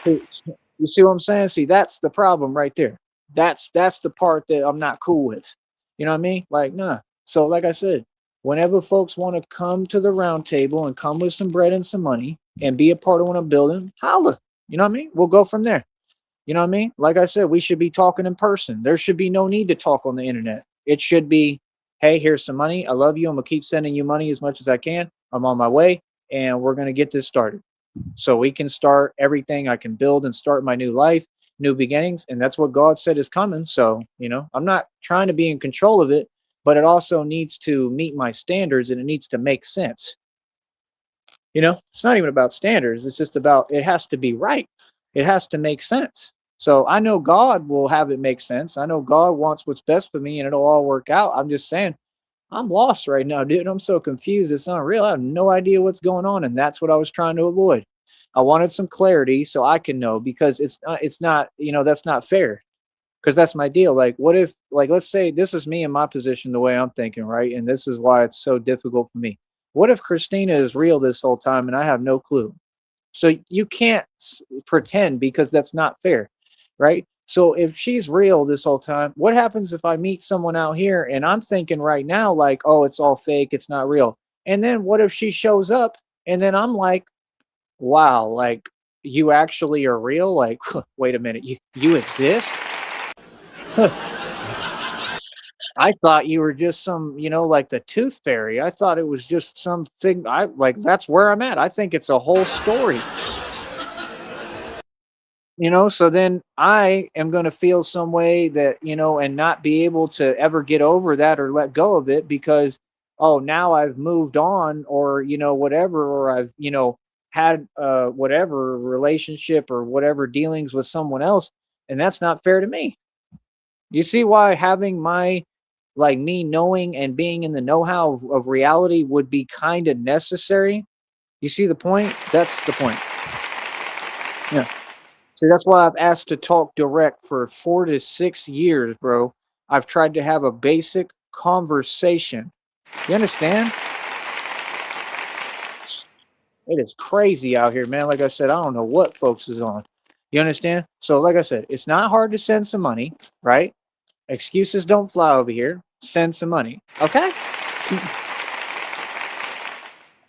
You see what I'm saying? See, that's the problem right there. That's the part that I'm not cool with. You know what I mean? Like, nah. So, like I said, whenever folks want to come to the round table and come with some bread and some money and be a part of what I'm building, holla. You know what I mean? We'll go from there. You know what I mean? Like I said, we should be talking in person. There should be no need to talk on the internet. It should be, hey, here's some money. I love you. I'm gonna keep sending you money as much as I can. I'm on my way, and we're gonna get this started. So we can start everything. I can build and start my new life, new beginnings, and that's what God said is coming. So, I'm not trying to be in control of it, but it also needs to meet my standards and it needs to make sense. It's not even about standards. It's just about, it has to be right. It has to make sense. So I know God will have it make sense. I know God wants what's best for me and it'll all work out. I'm just saying, I'm lost right now, dude. I'm so confused. It's unreal. I have no idea what's going on. And that's what I was trying to avoid. I wanted some clarity so I can know, because it's not, that's not fair. Because that's my deal. Like, what if, like, let's say this is me in my position, the way I'm thinking, right? And this is why it's so difficult for me. What if Christina is real this whole time and I have no clue? So you can't pretend, because that's not fair, right? So if she's real this whole time, what happens if I meet someone out here and I'm thinking right now, like, oh, it's all fake, it's not real. And then what if she shows up and then I'm like, wow, like, you actually are real? Like, wait a minute, you exist? I thought you were just some, like the tooth fairy. I thought it was just something. I like, that's where I'm at. I think it's a whole story. So then I am going to feel some way that, and not be able to ever get over that or let go of it, because, oh, now I've moved on, or, whatever, or I've, had whatever relationship or whatever dealings with someone else. And that's not fair to me. You see why having like me knowing and being in the know-how of reality would be kind of necessary? You see the point? That's the point. Yeah. See, that's why I've asked to talk direct for 4 to 6 years, bro. I've tried to have a basic conversation. You understand? It is crazy out here, man. Like I said, I don't know what folks is on. You understand? So, like I said, it's not hard to send some money, right? Excuses don't fly over here. Send some money, okay?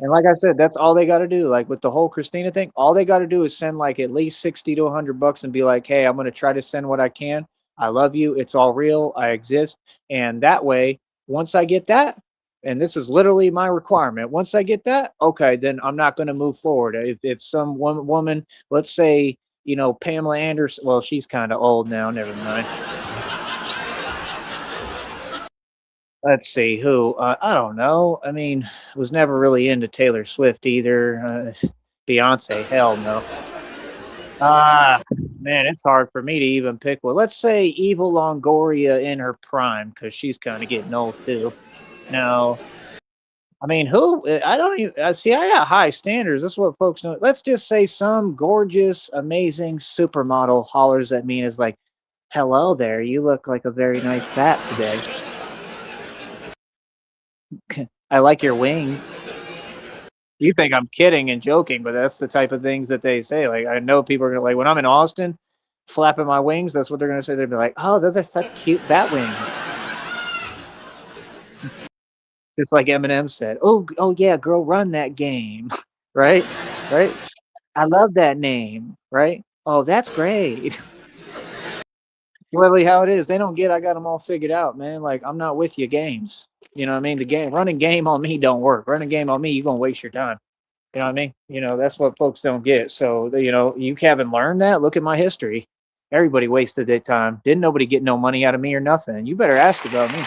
And like I said, that's all they got to do. Like with the whole Christina thing, all they got to do is send like at least 60 to 100 bucks and be like, hey, I'm going to try to send what I can. I love you. It's all real. I exist. And that way, once I get that, and this is literally my requirement, once I get that, okay, then I'm not going to move forward. If some woman, let's say, Pamela Anderson, well, she's kind of old now, never mind. Let's see who. I don't know. I mean, was never really into Taylor Swift either. Beyonce, hell no. Ah, man, it's hard for me to even pick one. Let's say Evil Longoria in her prime, because she's kind of getting old too. No, I mean, who? I don't even see. I got high standards. That's what folks know. Let's just say some gorgeous, amazing supermodel hollers at me and is like, "Hello there, you look like a very nice bat today. I like your wing." You think I'm kidding and joking, but that's the type of things that they say. Like I know people are gonna like when I'm in Austin, flapping my wings. That's what they're gonna say. They'll be like, "Oh, those are such cute bat wings." Just like Eminem said, "Oh yeah, girl, run that game." Right, right. I love that name. Right. Oh, that's great. Literally how it is. They don't get. I got them all figured out, man. Like I'm not with your games. You know what I mean? The game running game on me don't work. Running game on me, you're gonna waste your time. You know what I mean? That's what folks don't get. So, you haven't learned that. Look at my history. Everybody wasted their time. Didn't nobody get no money out of me or nothing. You better ask about me.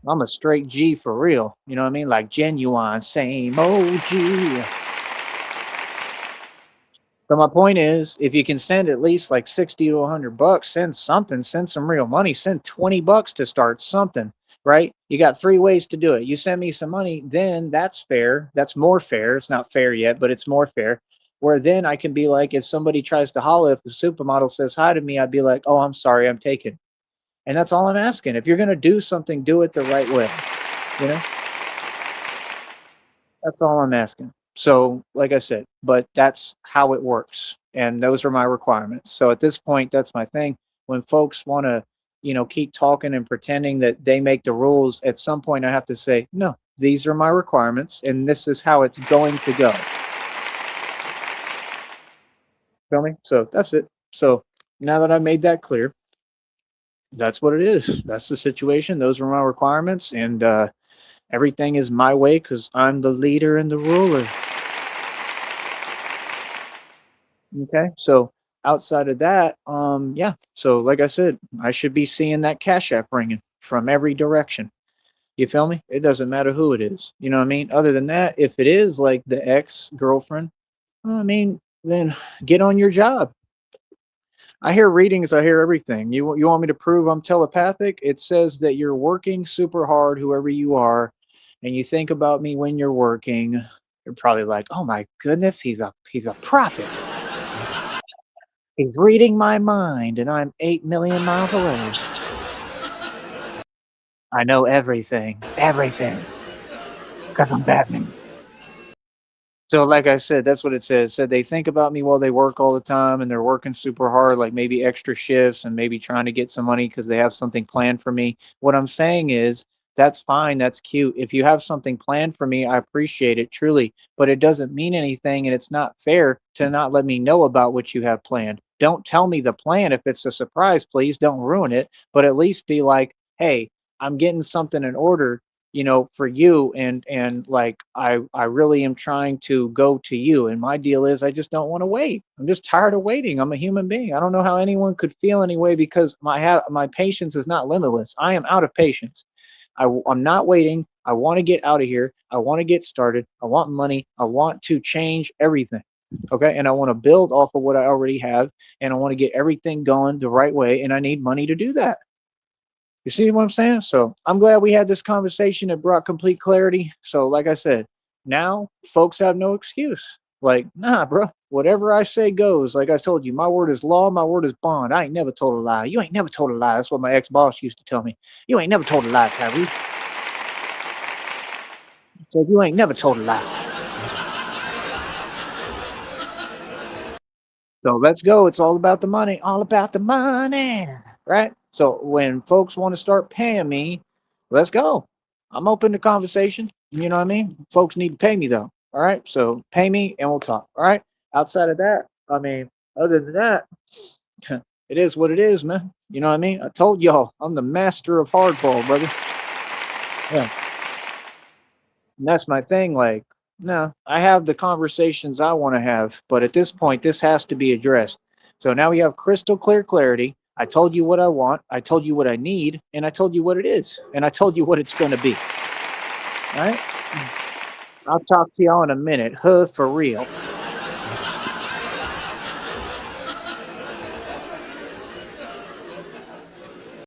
I'm a straight G for real. You know what I mean? Like genuine, same OG. But my point is, if you can send at least like 60 to 100 bucks, send something, send some real money, send 20 bucks to start something, right? You got three ways to do it. You send me some money, then that's fair. That's more fair. It's not fair yet, but it's more fair. Where then I can be like, if somebody tries to holler, if the supermodel says hi to me, I'd be like, oh, I'm sorry, I'm taken. And that's all I'm asking. If you're going to do something, do it the right way. You know? That's all I'm asking. So, like I said, but that's how it works. And those are my requirements. So at this point, that's my thing. When folks want to, keep talking and pretending that they make the rules, at some point I have to say, no, these are my requirements and this is how it's going to go. Feel me? So that's it. So now that I made that clear, that's what it is. That's the situation. Those are my requirements. And everything is my way because I'm the leader and the ruler. Okay. So outside of that, yeah. So like I said, I should be seeing that Cash App ringing from every direction. You feel me? It doesn't matter who it is. You know what I mean? Other than that, if it is like the ex girlfriend, well, I mean, then get on your job. I hear readings, I hear everything. You want me to prove I'm telepathic? It says that you're working super hard, whoever you are, and you think about me when you're working. You're probably like, oh my goodness, he's a prophet. He's reading my mind, and I'm 8 million miles away. I know everything, everything, because I'm Batman. So, like I said, that's what it says. It said they think about me while they work all the time, and they're working super hard, like maybe extra shifts, and maybe trying to get some money because they have something planned for me. What I'm saying is, that's fine, that's cute. If you have something planned for me, I appreciate it truly, but it doesn't mean anything, and it's not fair to not let me know about what you have planned. Don't tell me the plan if it's a surprise, please. Don't ruin it, but at least be like, hey, I'm getting something in order, for you, and like I really am trying to go to you, and my deal is I just don't want to wait. I'm just tired of waiting. I'm a human being. I don't know how anyone could feel anyway because my patience is not limitless. I am out of patience. I'm not waiting. I want to get out of here. I want to get started. I want money. I want to change everything. Okay, and I want to build off of what I already have, and I want to get everything going the right way, and I need money to do that. You see what I'm saying? So I'm glad we had this conversation. It brought complete clarity. So, like I said, now folks have no excuse. Like, nah, bro, whatever I say goes. Like I told you, my word is law, my word is bond. I ain't never told a lie. You ain't never told a lie. That's what my ex boss used to tell me. You ain't never told a lie, Tyree. So you ain't never told a lie. So let's go. It's all about the money. All about the money. Right? So when folks want to start paying me, let's go. I'm open to conversation. You know what I mean? Folks need to pay me though. All right. So pay me and we'll talk. All right. Outside of that, I mean, other than that, it is what it is, man. You know what I mean? I told y'all I'm the master of hardball, brother. Yeah. And that's my thing. Like, no, I have the conversations I want to have, but at this point, this has to be addressed. So now we have crystal clear clarity. I told you what I want. I told you what I need, and I told you what it is, and I told you what it's going to be. All right. I'll talk to y'all in a minute. Huh, for real.